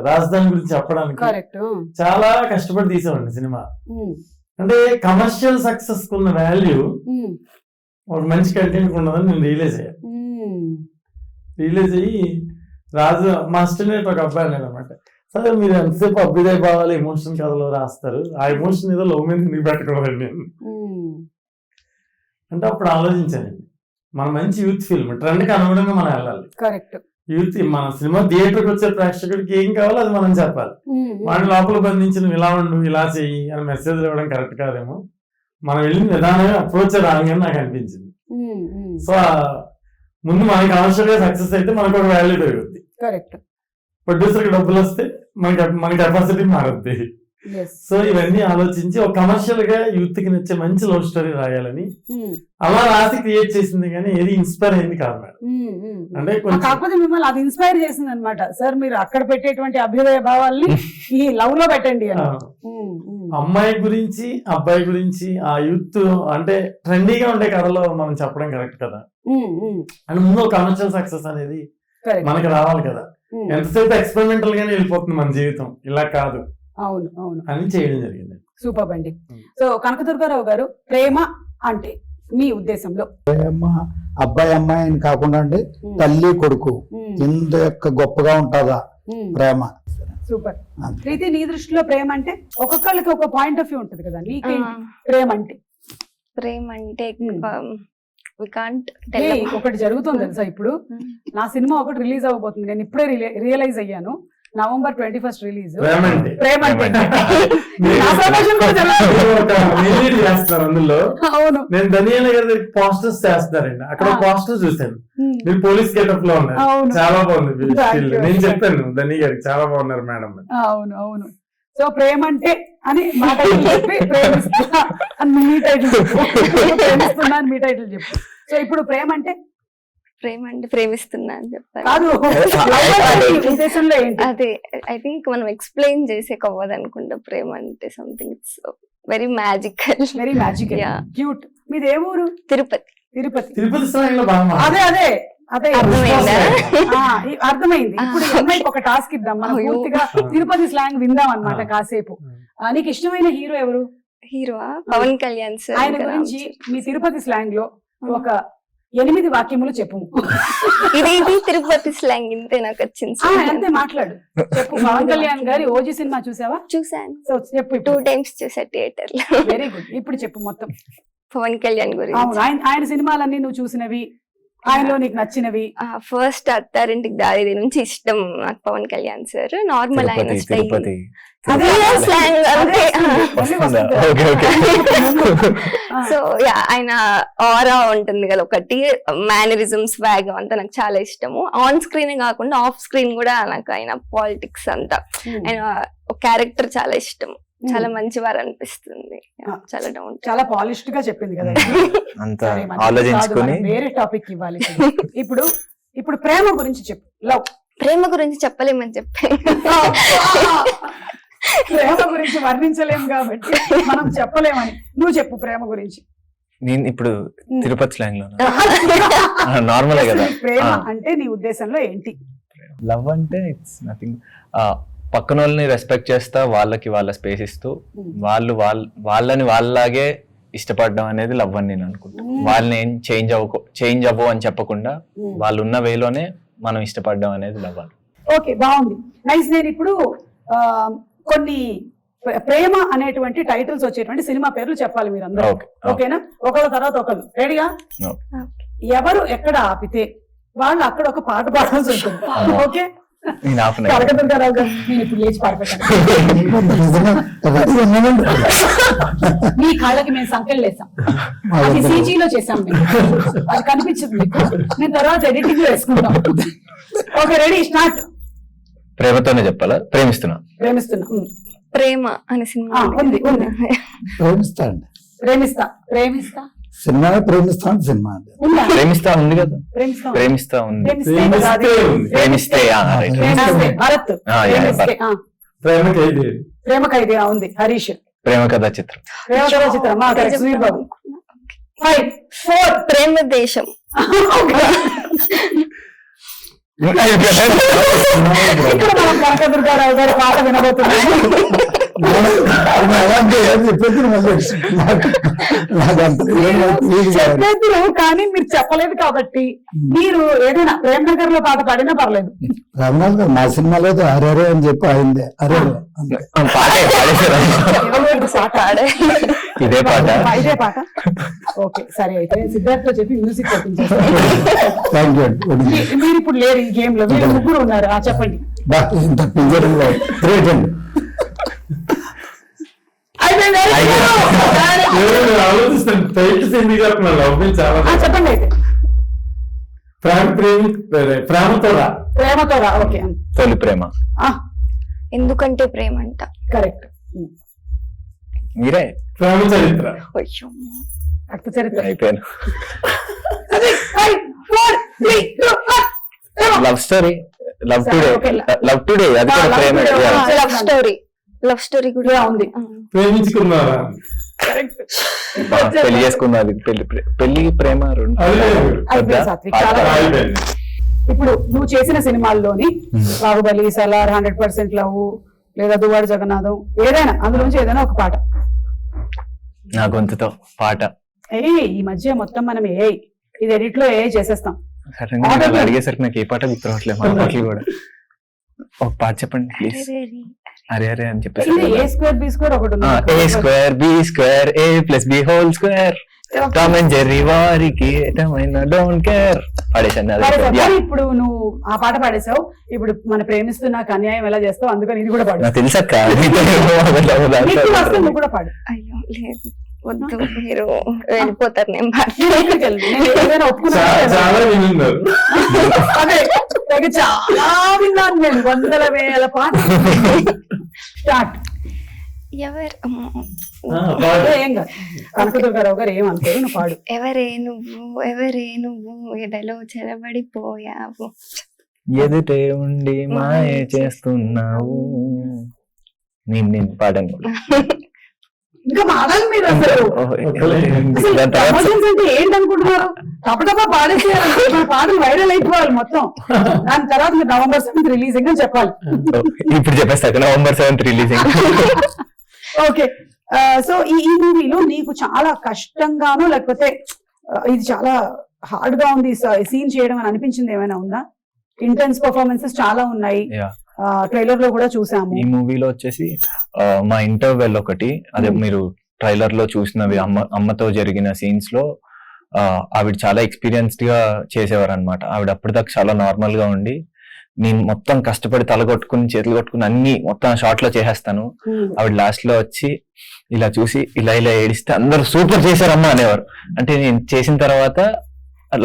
C: రాజధాని గురించి చెప్పడానికి చాలా కష్టపడి తీసామండి సినిమా. అంటే కమర్షియల్ సక్సెస్ కున్న వాల్యూ ఒక మంచి కంటెంట్ ఉండదని నేను రియలైజ్ అయ్యి మా స్టూడెంట్ ఒక అబ్బాయి అన్నాడు అనమాట, సరే మీరు ఎంతసేపు అభ్యుదయ భావాలు ఎమోషన్ కథలో రాస్తారు, ఆ ఎమోషన్ ఏదో లవ్ మీద నీకు పెట్టుకోవాలండి నేను అంటే అప్పుడు ఆలోచించానండి, మన మంచి యూత్ ఫిల్మ్ ట్రెండ్ కి అనుగుణంగా మనం వెళ్ళాలి.
A: కరెక్ట్.
C: యూత్ మన సినిమా థియేటర్కి వచ్చే ప్రేక్షకుడికి ఏం కావాలో అది మనం చెప్పాలి. వాడిని లోపల బంధించి నువ్వు ఇలా ఉండు, ఇలా చెయ్యి అని మెసేజ్ ఇవ్వడం కరెక్ట్ కాదేమో. మనం వెళ్ళిన విధానమే అప్రోచ్ రాంగ్ అని నాకు అనిపించింది. సో ముందు మనకి కమర్షియల్ గా సక్సెస్ అయితే మనకు ఒక వాల్యూ పెరుగుద్ది.
A: కరెక్ట్.
C: ప్రొడ్యూసర్ కి డబ్బులు వస్తే మన కెపాసిటీ మారుద్ది. సో ఇవన్నీ ఆలోచించి ఒక కమర్షియల్ గా యూత్ కి నచ్చే మంచి లవ్ స్టోరీ రాయాలని అలా రాసి క్రియేట్ చేసింది, కానీ ఏది ఇన్స్పైర్ అయింది కాదు మేడం. అంటే
A: కాకపోతే మిమ్మల్ని అది ఇన్స్పైర్ చేసింది అనమాట. సార్ మీరు అక్కడ పెట్టేటువంటి అభ్యుదయ భావాల్ని ఈ లవ్ లో పెట్టండి.
C: అమ్మాయి గురించి అబ్బాయి గురించి ఆ యూత్ అంటే ట్రెండీగా ఉండే కథలో మనం చెప్పడం కరెక్ట్ కదా. అండ్ ముందు ఒక కమర్షియల్ సక్సెస్ అనేది మనకి రావాలి కదా. ఎంతసేపు ఎక్స్పెరిమెంటల్ గానే వెళ్ళిపోతుంది మన జీవితం, ఇలా కాదు.
A: అవును అవును
C: అని చేయడం జరిగింది.
A: సూపర్ అండి. సో కనకదుర్గారావు గారు, ప్రేమ అంటే మీ ఉద్దేశంలో?
D: ప్రేమ అబ్బాయి అమ్మాయి అని కాకుండా అండి, తల్లి కొడుకు ఇంత యొక్క గొప్పగా ఉంటుందా ప్రేమ?
A: సూపర్. ప్రీతి, నీ దృష్టిలో ప్రేమ అంటే? ఒక్కొక్కళ్ళకి ఒక పాయింట్ ఆఫ్ వ్యూ ఉంటుంది కదా. నీకేంటి ప్రేమ అంటే?
E: ప్రేమ అంటే
A: ఒకటి జరుగుతుంది తెలుసా, ఇప్పుడు నా సినిమా ఒకటి రిలీజ్ అవ్వబోతుంది. నేను ఇప్పుడే రియలైజ్ అయ్యాను, November 21st రిలీజ్.
C: అందులో నేను ధనియాల గారి పోస్టర్స్ చేస్తారండి, అక్కడ పోస్టర్ చూసాను, మీరు పోలీస్ గెటప్ లో ఉన్నారు, చాలా బాగుంది. నేను చెప్పాను ధని గారికి, చాలా బాగున్నారు మేడం.
A: అవును అవును. సో ప్రేమ అంటే అని మా టైటిల్ చెప్పి, ప్రేమిస్తున్నా అని మీ టైటిల్ చెప్పు, ప్రేమిస్తున్నా అని మీ టైటిల్ చెప్పు. సో ఇప్పుడు ప్రేమ అంటే?
E: ప్రేమ అంటే ప్రేమిస్తున్నా అని చెప్పారు. అదే, ఐ థింక్ మనం ఎక్స్ప్లెయిన్ చేసే అవ్వదు అనుకుంటా. ప్రేమ అంటే something it's very magical.
A: Very magical, cute. మీది ఏ ఊరు?
E: తిరుపతి.
A: అదే అదే అదే అర్థమైంది. ఇప్పుడు అమ్మాయికి ఒక టాస్క్ ఇద్దాం, మనం పూర్తిగా తిరుపతి స్లాంగ్ విందాం అన్నమాట కాసేపు. నీకు ఇష్టమైన హీరో ఎవరు?
E: Hero Pawan Kalyan sir.
A: ఆయన గురించి మీ తిరుపతి స్లాంగ్ లో ఒక 8 వాక్యములు చెప్పు.
E: ఇదేంటి తిరుపతి స్లాంగ్? ఇంతే నాకు వచ్చింది.
A: అంతే మాట్లాడు, చెప్పు. పవన్ కళ్యాణ్ గారి ఓజీ సినిమా చూసావా?
E: చూసాను.
A: సో చెప్పు.
E: 2 times చూసా థియేటర్ లో.
A: Very good. ఇప్పుడు చెప్పు మొత్తం
E: పవన్ కళ్యాణ్ గురించి.
A: అవును, ఆయన సినిమాలన్నీ నువ్వు చూసినవి, ఆయనలో నీకు నచ్చినవి?
E: ఫస్ట్ అత్తారింటికి దారిది నుంచి ఇష్టం నాకు పవన్ కళ్యాణ్ సార్. నార్మల్ ఆయన స్టైల్, సో ఆయన ఆరా ఉంటుంది కదా ఒకటి, మేనరిజం, స్వాగ్ అంతా నాకు చాలా ఇష్టము. ఆన్ స్క్రీన్ కాకుండా ఆఫ్ స్క్రీన్ కూడా నాకు ఆయన పాలిటిక్స్ అంతా, ఆయన క్యారెక్టర్ చాలా ఇష్టం. చాలా మంచివారు అనిపిస్తుంది. చాలా డౌన్,
A: చాలా పాలిష్డ్ గా చెప్పింది కదా.
B: ఆలోచించుకొని
A: వేరే టాపిక్ ఇవ్వాలి. ఇప్పుడు ఇప్పుడు ప్రేమ గురించి చెప్పు. లవ్
E: ప్రేమ గురించి చెప్పలేమని చెప్పి
A: ప్రేమ గురించి వర్ణించలేము కాబట్టి మనం చెప్పలేమని. నువ్వు చెప్పు ప్రేమ గురించి.
B: నేను ఇప్పుడు తిరుపతి స్లాంగ్ లో నార్మల్ కదా.
A: ప్రేమ అంటే నీ ఉద్దేశంలో ఏంటి?
B: లవ్ అంటే ఇట్స్ నథింగ్, పక్కన వాళ్ళని రెస్పెక్ట్ చేస్తా, వాళ్ళకి వాళ్ళ స్పేస్ ఇస్తూ వాళ్ళని వాళ్ళలాగే ఇష్టపడడం అనేది లవ్ అని నేను అనుకుంటాను. వాళ్ళని ఏం చేంజ్ అవ్వు అని చెప్పకుండా వాళ్ళు ఉన్న వేలోనే మనం ఇష్టపడడం అనేది లవ్ అని.
A: ఓకే, బాగుంది, నైస్. నేను ఇప్పుడు కొన్ని ప్రేమ అనేటువంటి టైటిల్స్ వచ్చేటువంటి సినిమా పేర్లు చెప్పాలి మీరు అందరూ. ఓకేనా? ఒకళ్ళ తర్వాత ఒకళ్ళు. రెడీగా? ఎవరు ఎక్కడ ఆపితే వాళ్ళు అక్కడ ఒక పాట పాడాల్సి ఉంటుంది. ఓకే, కనకదుర్గారావు గారు నేను ఇప్పుడు లేచి పాడిపెట్టాను. మీ కాళ్ళకి మేము సంఖ్యలు వేసాం, అది సీజీలో చేసాం మేము, అది కనిపించదు మీకు, నేను తర్వాత ఎడిటింగ్ లో వేసుకుంటాం. Okay, ready, start.
B: ప్రేమతోనే చెప్పాలా? ప్రేమిస్తున్నా.
E: ప్రేమ అనే సినిమా
A: ఉంది.
D: ప్రేమిస్తా సినిమా, ప్రేమిస్తా సినిమా
B: ప్రేమిస్తా ఉంది కదా. ప్రేమిస్తా ఉంది. ప్రేమిస్తే
A: ప్రేమ ఖైదీ ఉంది. హరీష్.
B: ప్రేమ కథా చిత్రం.
A: సుధీర్ బాబు. 5, 4.
E: ప్రేమ దేశం.
A: ఇక్కడ మనం కనకదుర్గారావు గారి పాట వినబోతున్నాము. చెప్పేద్దరు కానీ మీరు చెప్పలేదు కాబట్టి మీరు ఏదైనా ప్రేమ్ నగర్ లో పాట పాడినా పర్లేదు.
D: మా సినిమాలో అరే అని చెప్పి అయిందే అరే
B: ఇదే పాట.
A: ఓకే, సరే అయితే సిద్ధార్థ్ చెప్పి మ్యూజిక్
D: థ్యాంక్ యూ.
A: మీరు ఇప్పుడు లేరు ఈ గేమ్ లో, మీరు ముగ్గురు ఉన్నారు. చెప్పండి.
D: గ్రేట్ అండి.
A: చెప్పండి అయితే. ప్రేమతో రా. ఓకే,
B: తొలి ప్రేమ.
E: ఎందుకంటే ప్రేమ అంట.
A: కరెక్ట్.
B: మీరే.
C: ప్రేమ చరిత్ర.
A: రక్త చరిత్ర.
B: అయిపోయాను. Love story. లవ్ టుడే అది కూడా ప్రేమ.
E: లవ్ స్టోరీ కూడా ఉంది.
C: ప్రేమించుకున్నారా?
B: పెళ్లి చేసుకున్నది. పెళ్లి ప్రేమ రెండు.
A: ఇప్పుడు నువ్వు చేసిన సినిమాల్లోని బాహుబలి, సలార్, 100% లవ్, లేదా దువ్వాడు జగన్నాథం, ఏదైనా అందులోంచి ఏదైనా ఒక పాట.
B: నా గొంతుతో పాట.
A: ఈ మధ్య మొత్తం మనం ఇది ఎడిట్ లో చేసేస్తాం.
B: అడిగేసరికి నాకు ఏ పాట గుర్తు రావట్లేదు. మన పాటలు కూడా. ఒక పాట చెప్పండి ప్లీజ్. అరే అరే అని చెప్పేసి.
A: A2B2 ఒకటి ఉంది.
B: A2B2 A+B² Tom and Jerry వారికి డోంట్ కేర్ పాడేసాను.
A: ఇప్పుడు నువ్వు ఆ పాట పాడేసావు. ఇప్పుడు మన ప్రేమిస్తున్నా అన్యాయం ఎలా చేస్తావు, అందుకని ఇది కూడా పాడు.
B: నాకు తెలుసక్క.
A: నువ్వు కూడా పాడు.
E: అయ్యో లేదు, వద్దు, మీరు వెళ్ళిపోతారు. నేను
A: అదే చాలా విన్నాను నేను, 100,000 పాట. స్టార్ట్. ఏం కాదు, కనకదుర్గారావు గారు ఏమంటారు, నువ్వు పాడు.
E: ఎవరే నువ్వు ఎడలో చెరబడిపోయావు,
B: ఎదుటే ఉండి మాయ చేస్తున్నావు. నేను పాడాను.
A: ఇంకా మాడాలి మీరు. అసలు అంటే ఏంటనుకుంటున్నారు? తప్పటప్ప పాడేసేయాలి, పాటలు వైరల్ అయిపోవాలి మొత్తం. దాని తర్వాత మీరు November 7th రిలీజింగ్ అని చెప్పాలి.
B: ఇప్పుడు చెప్పేస్తా, November 7th releasing.
A: Okay, so ఈ మూవీలో నీకు చాలా కష్టంగానో లేకపోతే ఇది చాలా హార్డ్ గా ఉంది సీన్ చేయడం అని అనిపించింది ఏమైనా ఉందా? ఇంటెన్స్ పర్ఫార్మెన్సెస్ చాలా ఉన్నాయి, ట్రైలర్ లో కూడా చూసాము.
B: ఈ మూవీలో వచ్చేసి మా ఇంటర్వెల్ ఒకటి, అదే మీరు ట్రైలర్ లో చూసినవి అమ్మతో జరిగిన సీన్స్ లో ఆవిడ చాలా ఎక్స్పీరియన్స్డ్ గా చేసేవారు అనమాట. ఆవిడ అప్పటిదాకా చాలా నార్మల్ గా ఉండి, నేను మొత్తం కష్టపడి తల కొట్టుకుని చేతులు కొట్టుకుని అన్ని మొత్తం షార్ట్ లో చేసేస్తాను. ఆవిడ లాస్ట్ లో వచ్చి ఇలా చూసి ఇలా ఏడిస్తే అందరూ సూపర్ చేశారమ్మా అనేవారు. అంటే నేను చేసిన తర్వాత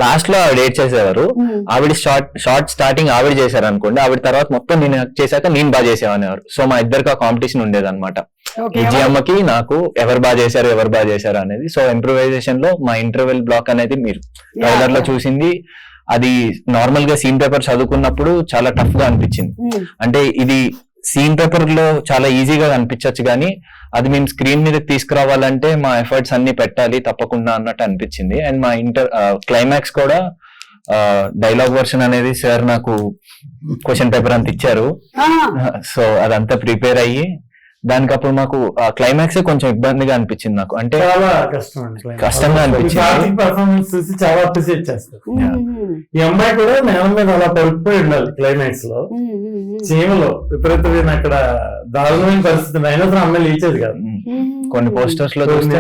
B: లాస్ట్ లో ఆవిడ ఏడ్ చేసేవారు. ఆవిడ షార్ట్ స్టార్టింగ్ ఆవిడ చేశారు అనుకోండి, ఆవిడ తర్వాత మొత్తం నేను చేశాక నేను బాగా చేసేవారు. సో మా ఇద్దరికి ఆ కాంపిటీషన్ ఉండేది అనమాట. విజయమ్మకి నాకు ఎవరు బాగా చేశారు అనేది. సో ఇంప్రూవైజేషన్ లో మా ఇంటర్వెల్ బ్లాక్ అనేది మీరు ట్రైలర్ లో చూసింది అది నార్మల్ గా సీన్ పేపర్ చదువుకున్నప్పుడు చాలా టఫ్ గా అనిపించింది. అంటే ఇది సీన్ పేపర్ లో చాలా ఈజీగా అనిపించవచ్చు కానీ అది మేము స్క్రీన్ మీద తీసుకురావాలంటే మా ఎఫర్ట్స్ అన్ని పెట్టాలి తప్పకుండా అన్నట్టు అనిపించింది. అండ్ మా క్లైమాక్స్ కూడా డైలాగ్ వర్షన్ అనేది సార్ నాకు క్వశ్చన్ పేపర్ అంత ఇచ్చారు. సో అదంతా ప్రిపేర్ అయ్యి దానికి అప్పుడు మాకు క్లైమాక్స్ కొంచెం ఇబ్బందిగా అనిపించింది నాకు. అంటే
C: చాలా కష్టం అండి,
B: కష్టంగా అనిపించింది.
C: పర్ఫార్మెన్స్ చూసి చాలా అప్రిషియేట్ చేస్తారు. ఈ అమ్మాయి కూడా నేల మీద అలా పడిపోయి ఉండాలి క్లైమాక్స్ లో, చీమలో విపరీతమైన అక్కడ దారుణమైన పరిస్థితి అయినా సరే అమ్మాయి లేచేది కాదు.
B: కొన్ని పోస్టర్స్ లో చూస్తే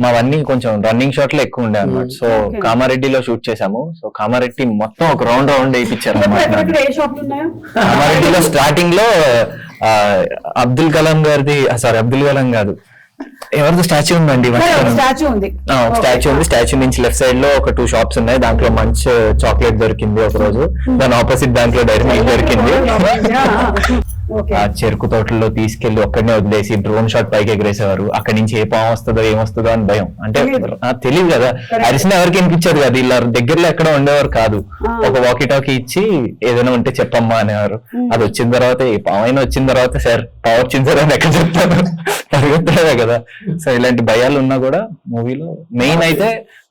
B: మావన్నీ కొంచెం రన్నింగ్ షాట్ లో ఎక్కువ ఉండే అన్నమాట. సో కామారెడ్డిలో షూట్ చేసాము. సో కామారెడ్డి మొత్తం ఒక రౌండ్ వేయించారు అన్నమాట. కామారెడ్డిలో స్టార్టింగ్ లో అబ్దుల్ కలాం గారిది, సారీ అబ్దుల్ కలాం కాదు, ఎవరిది స్టాచ్యూ ఉందండి,
A: స్టాచ్యూ ఉంది.
B: స్టాచ్యూ ఉంది. స్టాచ్యూ నుంచి లెఫ్ట్ సైడ్ లో ఒక 2 షాప్స్ ఉన్నాయి. దాంట్లో మంచి చాక్లెట్ దొరికింది ఒక రోజు. దాని ఆపోజిట్ దాంట్లో డైరీ మిల్క్ దొరికింది. ఆ చెరుకు తోటల్లో తీసుకెళ్లి ఒక్కడనే వదిలేసి డ్రోన్ షాట్ పైకి ఎగరేసేవారు. అక్కడి నుంచి ఏ పాము వస్తుందో ఏమొస్తుందో అని భయం. అంటే తెలియదు కదా, అరిసిన ఎవరికి వినిపించేది కదా, ఇలా దగ్గరలో ఎక్కడ ఉండేవారు కాదు. ఒక వాకీ టాకీ ఇచ్చి ఏదైనా ఉంటే చెప్పమ్మా అనేవారు. అది వచ్చిన తర్వాత ఏ పాము అయినా వచ్చిన తర్వాత సార్ పావు వచ్చింది సార్ అని ఎక్కడ చెప్తాను, పరిగెత్తలేదే కదా. సో ఇలాంటి భయాలు ఉన్నా కూడా మూవీలో మెయిన్ అయితే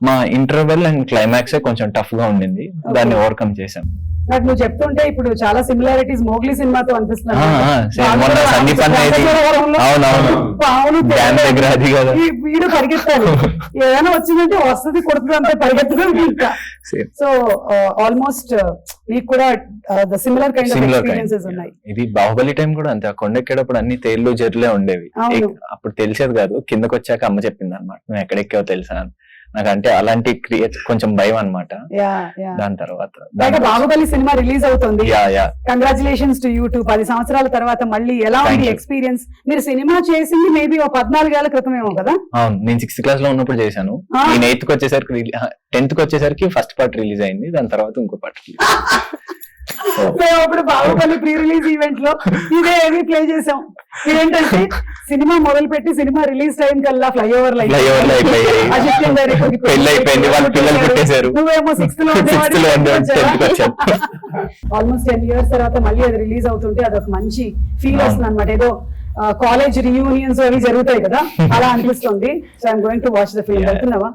B: మా ఇంటర్వెల్ అండ్ క్లైమాక్స్ కొంచెం టఫ్ గా ఉండింది. దాన్ని ఓవర్కమ్ చేశాం.
A: నాకు నువ్వు చెప్తుంటే ఇప్పుడు చాలా సిమిలారిటీస్ మోగ్లీ సినిమాతో అనిపిస్తున్నాయి. వీడు పరిగెత్తాలి, ఏదైనా వచ్చిందంటే వస్తుంది కొడుతుంది అంతే పరిగెత్తడం ఇంకా. సో ఆల్మోస్ట్ నీకు కూడా సిమిలర్ కైండ్ ఆఫ్ ఎక్స్పీరియన్సెస్ ఉన్నాయి.
B: ఇది బాహుబలి టైం కూడా అంతే. ఆ కొండెక్కేటప్పుడు అన్ని తేళ్లు జర్లే ఉండేవి. అప్పుడు తెలిసేది కాదు, కిందకు వచ్చాక అమ్మ చెప్పింది అనమాట, నువ్వు ఎక్కడెక్కావో తెలుసా అని. నాకంటే అలాంటి కొంచెం భయం అనమాట. దాని తర్వాత
A: బాహుబలి సినిమా రిలీజ్ అవుతుంది. Congratulations to you. 10 సంవత్సరాల తర్వాత మళ్ళీ ఎలా ఉంది ఎక్స్పీరియన్స్? మీరు సినిమా చేసింది మేబీ 14 ఏళ్ల క్రితమేమో కదా?
B: అవును, నేను 6th క్లాస్ లో ఉన్నప్పుడు చేశాను. నేను 8th కి వచ్చేసరికి 10th కి వచ్చేసరికి ఫస్ట్ పార్ట్ రిలీజ్ అయింది. దాని తర్వాత ఇంకో పార్ట్.
A: అప్పుడు బాహుబలి ప్రీ రిలీజ్ ఈవెంట్ లో ఇదే ఏమి ప్లే చేసాం. ఏంటంటే సినిమా మొదలు పెట్టి సినిమా రిలీజ్ టైం కల్లా ఫ్లైఓవర్ నువ్వేమో 6th లో ఆల్మోస్ట్ 10 years తర్వాత మళ్ళీ అది రిలీజ్ అవుతుంటే అదొక మంచి ఫీల్ వస్తుంది అనమాట. ఏదో కాలేజ్ రియూనియన్స్ అవి జరుగుతాయి కదా, అలా అనిపిస్తుంది. So I'm going to watch the film. వెళ్తున్నావా?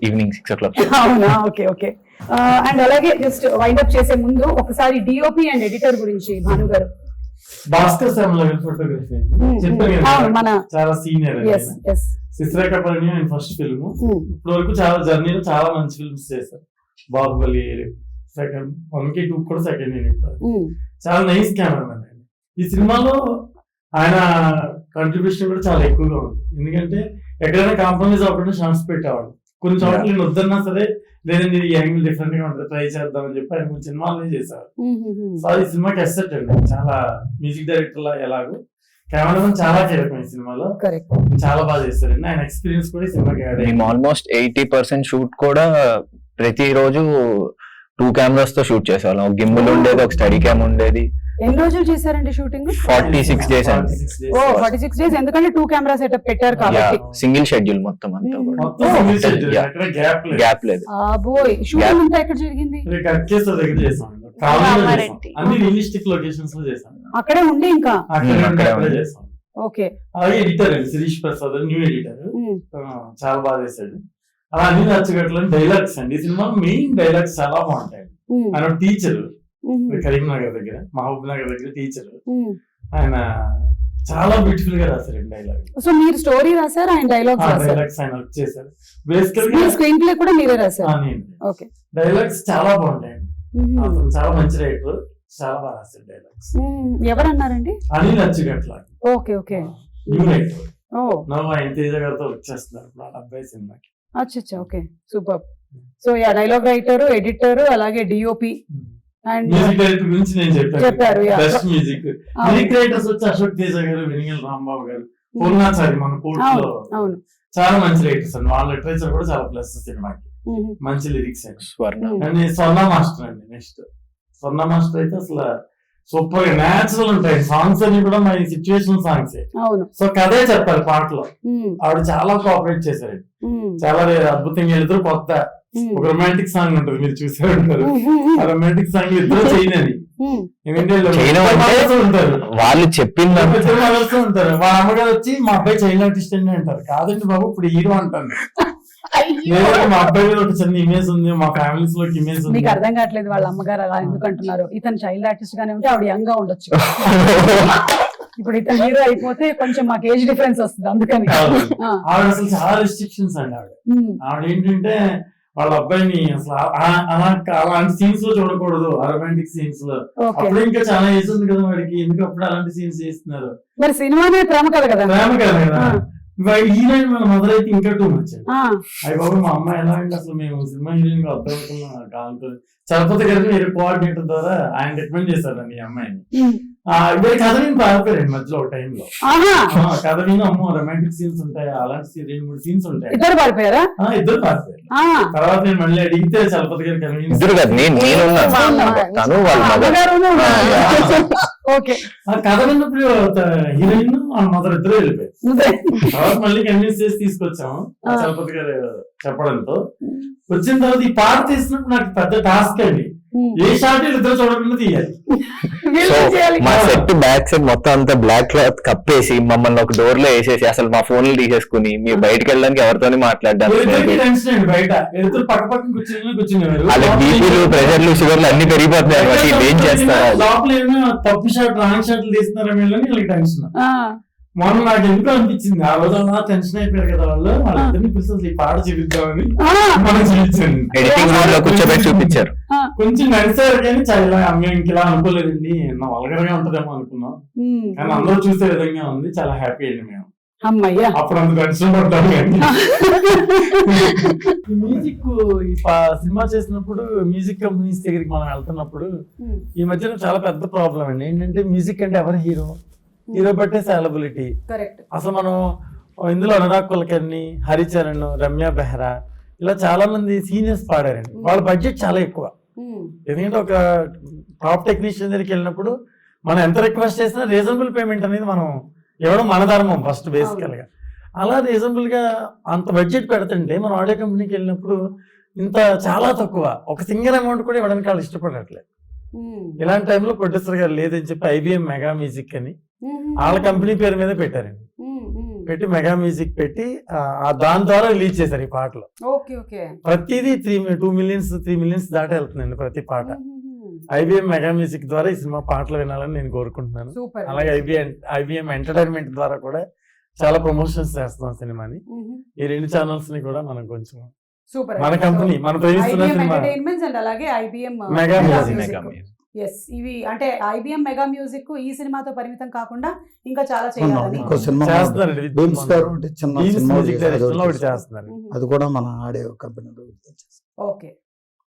B: Evening 6 o'clock.
A: అవునా, ఓకే ఓకే. అండ్ అలాగే జస్ట్ వైండ్ అప్ చేసే ముందు ఒకసారి డిఓపి అండ్ ఎడిటర్ గురించి భాను గారు.
C: భాస్కర్ ఫోటోగ్రఫీ
A: మన
C: చాలా సీనియర్. శిశిరేఖపర్ణి ఆయన ఫస్ట్ ఫిల్మ్. ఇప్పటి వరకు చాలా జర్నీలో చాలా మంచి ఫిల్మ్స్ చేశారు. బాహుబలి సెకండ్ 1 కి 2 కూడా సెకండ్ యూనిట్. చాలా నైస్ కెమెరామెన్ ఆయన. ఈ సినిమాలో ఆయన కంట్రిబ్యూషన్ కూడా చాలా ఎక్కువగా ఉంది. ఎందుకంటే ఎక్కడైనా కాంప్రమైజ్ అవ్వకుండా షార్ట్స్ పెట్టేవాడు. కొన్ని చోట్ల నేను వద్దన్నా సరే, లేదండి ఈ యాంగిల్ డిఫరెంట్ గా ఉంటుంది, ట్రై చేద్దామని చెప్పి ఆయన కొన్ని సినిమాలు చేశారు. సో ఈ సినిమాకి అసెట్ అండి. చాలా మ్యూజిక్ డైరెక్టర్ లా ఎలాగో కెమెరామెన్ చాలా కీలకం ఈ సినిమాలో. చాలా బాగా చేస్తారండి. ఆయన ఎక్స్పీరియన్స్ కూడా ఈ సినిమాకి యాడ్ అయ్యింది.
B: ఆల్మోస్ట్ 80% షూట్ కూడా ప్రతిరోజు 2 cameras తో షూట్ చేసేవాళ్ళం. ఒక గింబుల్ ఉండేది, ఒక స్టడీ క్యామ్ ఉండేది.
A: ఎన్ని రోజులు చేశారండి షూటింగ్?
B: 46 days అండి.
A: 46 days. ఎందుకంటే 2 కెమెరా సెటప్ పెట్టారు కాబట్టి
B: సింగిల్ షెడ్యూల్ మొత్తం అంతా గ్యాప్ లేదు.
A: షూటింగ్ అంతా ఎక్కడ జరిగింది?
C: అన్ని రియలిస్టిక్ లొకేషన్స్ లో చేశాం.
A: అక్కడే ఉండి ఇంకా ఓకే.
C: అలాగే ఎడిటర్ అండి శిరీష్ ప్రసాద్, న్యూ ఎడిటర్, చాలా బాగా చేశాడు. అలా అన్ని నచ్చగట్లు డైలాగ్స్ అండి. ఈ సినిమా మెయిన్ డైలాగ్స్ చాలా బాగుంటాయి. ఆయన టీచర్ కరీంనగర్ దగ్గర, మహబూబ్ నగర్ దగ్గర టీచర్. ఆయన చాలా బ్యూటిఫుల్ గా రాశారు డైలాగ్.
A: సో మీరు స్టోరీ రాశారు, ఆయన డైలాగ్స్
C: ఆయన వచ్చేసారు. బేసికల్
A: స్క్రీన్ ప్లే కూడా మీరే రాశారు. ఓకే.
C: డైలాగ్స్ చాలా బాగుంటాయి. చాలా మంచి రైటర్, చాలా బాగా రాశారు డైలాగ్స్.
A: ఎవరు అన్నారండి?
C: Anil Achchigatla.
A: Okay okay.
C: New writer. నవ్వు ఆయన తేజ గారితో వచ్చేస్తున్నారు అబ్బాయి సినిమాకి.
A: అచ్చా, okay, super. So dialogue writer, editor, అలాగే డిఓపి అండ్
C: మ్యూజిక్ డైరెక్టర్ గురించి నేను చెప్పారు. బెస్ట్ మ్యూజిక్ రైటర్స్ వచ్చి అశోక్ తేజ గారు, వెనిగల్ రాంబాబు గారు, పూర్ణాచారి మన కోర్టులో చాలా మంచి రైటర్స్ అండి. వాళ్ళ లిటరేచర్ కూడా చాలా ప్లస్ సినిమాకి. మంచి లిరిక్స్ అండి. స్వర్ణ మాస్టర్ అండి. నెక్స్ట్ స్వర్ణ మాస్టర్ అయితే అసలు సూపర్ గా న్యాచురల్ ఉంటాయి సాంగ్స్ అన్ని కూడా మన సిచ్యువేషన్ సాంగ్స్. సో కథే చెప్పారు పాటలో. ఆవిడ చాలా కోఆపరేట్ చేశారు. చాలా అద్భుతంగా వెళ్తారు. కొత్త ఒక రొమాంటిక్ సాంగ్ ఉంటుంది, మీరు చూసే ఉంటారు. ఆ రొమాంటిక్ సాంగ్ ఇద్దరు చేయనని, ఎందుకంటే
B: చేయడం అంటే
C: ఇద్దరు ఉంటారు,
B: వాళ్ళు చెప్పింది
C: ఇద్దరు మదర్స్ ఉంటారు. వాళ్ళ అమ్మగారు వచ్చి మా అబ్బాయి చైల్డ్ ఆర్టిస్ట్ అని అంటారు. కాదండి బాబు, ఇప్పుడు హీరో అంటాను. లేదంటే మా అబ్బాయి మీద ఒక చిన్న ఇమేజ్ ఉంది, మా ఫ్యామిలీస్ లో ఇమేజ్ ఉంది.
A: మీకు అర్థం కావట్లేదు వాళ్ళ అమ్మగారు అలా ఎందుకు అంటున్నారు. ఇతను చైల్డ్ ఆర్టిస్ట్ గానే ఉంటే ఆవిడ యంగ్ గా ఉండొచ్చు. ఇప్పుడు ఇతను హీరో అయిపోతే కొంచెం మాకు ఏజ్ డిఫరెన్స్ వస్తుంది, అందుకని.
C: ఆవిడ అసలు చాలా రెస్ట్రిక్షన్స్ అండి. ఆవిడ ఏంటంటే వాళ్ళ అబ్బాయిని అసలు అలాంటి సీన్స్ లో చూడకూడదు, ఆ రొమాంటిక్ సీన్స్ లో. అప్పుడు ఇంకా చాలా ఏజ్ ఉంది కదా వాడికి, ఎందుకు అప్పుడు అలాంటి సీన్స్ చేస్తున్నారు.
A: మరి సినిమానే ప్రేమ కథ కదా.
C: ప్రేమ కదా కదా. హీరోయిన్ మన మదర్ అయితే ఇంకా టూ మచ్. అయ్యి బాబు, మా అమ్మాయి ఎలా అంటే అసలు మేము సినిమా హీరోయిన్ గా అర్థమవుతున్నాం. చలపతి గారిని మీరు కోఆర్డినేటర్ ద్వారా ఆయన రికమెండ్ చేశారండి ఈ అమ్మాయిని. ఇద్దరు కథ నేను పారిపోయారండి మధ్యలో ఒక టైంలో. కథ విని అమ్మో రొమాంటిక్ సీన్స్ ఉంటాయి, అలాంటి 2-3 సీన్స్ ఉంటాయి.
A: ఇద్దరు పారిపోయారా?
C: ఇద్దరు పారిపోయారు. తర్వాత నేను మళ్ళీ అడిగితే చలపతి గారు
B: ఇద్దరు కదా, తను
C: కథ విన్నప్పుడు హీరోయిన్ మదర్ ఇద్దరు వెళ్ళిపోయారు. తర్వాత మళ్ళీ కన్విన్స్ చేసి తీసుకొచ్చాము చలపతి గారు చెప్పడంతో. వచ్చిన తర్వాత ఈ పాట తీసినప్పుడు నాకు పెద్ద టాస్క్ అండి. ఏ షాట్ ఇద్దరు చూడకుండా తీయాలి.
B: మా సెట్ బ్యాక్ సైడ్ మొత్తం అంతా బ్లాక్ క్లాత్ కప్పేసి మమ్మల్ని ఒక డోర్ లో వేసేసి అసలు మా ఫోన్లు తీసేసుకుని మీరు బయటకు వెళ్ళడానికి ఎవరితోని మాట్లాడడానికి
C: టెన్షన్ అండి. బయట ఇద్దరు పక్క పక్కన కూర్చునేవారు.
B: వాళ్ళకి బీపీలు ప్రెషర్లు షుగర్లు అన్ని పెరిగిపోతున్నాయి అనమాట. ఏం చేస్తారు
C: లోపల ఏమో తప్పు షాట్ రాంగ్ షాట్లు తీస్తున్నారా వీళ్ళని వీళ్ళకి టెన్షన్. మొన్న నాకు ఎందుకు అనిపించింది, ఆ రోజు అలా టెన్షన్ అయిపోయారు కదా వాళ్ళు, వాళ్ళిద్దరిని పిలిచి ఈ పాట చూపిద్దామని మనం చూపించండి.
B: ఎడిటింగ్ రూమ్ లో కూర్చోబెట్టి చూపించారు.
C: కొంచెం నడిచారు కానీ చాలా మేము ఇలా అనుకోలేదండి, నా వల్గర్ గా ఉంటదేమో అనుకున్నాం. కానీ అందరూ చూసే విధంగా ఉంది. చాలా హ్యాపీ అండి మేము. అప్పుడు అంత టెన్షన్ పడ్డాము. కానీ మ్యూజిక్ ఈ సినిమా చేసినప్పుడు మ్యూజిక్ కంపెనీస్ దగ్గరికి మనం వెళ్తున్నప్పుడు ఈ మధ్యన చాలా పెద్ద ప్రాబ్లం అండి. ఏంటంటే మ్యూజిక్ అంటే ఎవరు హీరో, హీరో బట్టే సాలబిలిటీ. అసలు మనం ఇందులో అనురాగ్ కులకర్ణి, హరిచరణ్, రమ్య బెహ్రా ఇలా చాలా మంది సీనియర్స్ పాడారండి. వాళ్ళ బడ్జెట్ చాలా ఎక్కువ. ఎందుకంటే ఒక టాప్ టెక్నీషియన్ దగ్గరికి వెళ్ళినప్పుడు మనం ఎంత రిక్వెస్ట్ చేసినా రీజనబుల్ పేమెంట్ అనేది మనం ఇవ్వడం మన ధర్మం ఫస్ట్ బేసికల్ గా. అలా రీజనబుల్ గా అంత బడ్జెట్ పెడుతుంటే మనం ఆడియో కంపెనీకి వెళ్ళినప్పుడు ఇంత చాలా తక్కువ, ఒక సింగిల్ అమౌంట్ కూడా ఇవ్వడానికి వాళ్ళు ఇష్టపడట్లేదు. ఇలాంటి టైంలో ప్రొడ్యూసర్ గారు లేదని చెప్పి IBM మెగా మ్యూజిక్ అని వాళ్ళ కంపెనీ పేరు మీద పెట్టారండి. పెట్టి మెగా మ్యూజిక్ పెట్టి దాని ద్వారా రిలీజ్ చేశారు ఈ పాటలు. ప్రతిదీ 2 మిలియన్స్ 3 మిలియన్స్ దాటి వెళ్తుందండి ప్రతి పాట. IBM మెగా మ్యూజిక్ ద్వారా ఈ సినిమా పాటలు వినాలని నేను కోరుకుంటున్నాను. అలాగే IBM ఎంటర్టైన్మెంట్ ద్వారా కూడా చాలా ప్రమోషన్స్ చేస్తున్నాం సినిమాని. ఈ 2 ఛానల్స్ ని కూడా మనం కొంచెం మన కంపెనీ మన ప్రేమిస్తున్న సినిమా మెగా మ్యూజిక్.
A: ఇవి అంటే IBM మెగా మ్యూజిక్ ఈ సినిమాతో పరిమితం కాకుండా ఇంకా చాలా చేయాలని
D: అది కూడా మన ఆడియో కంపెనీలో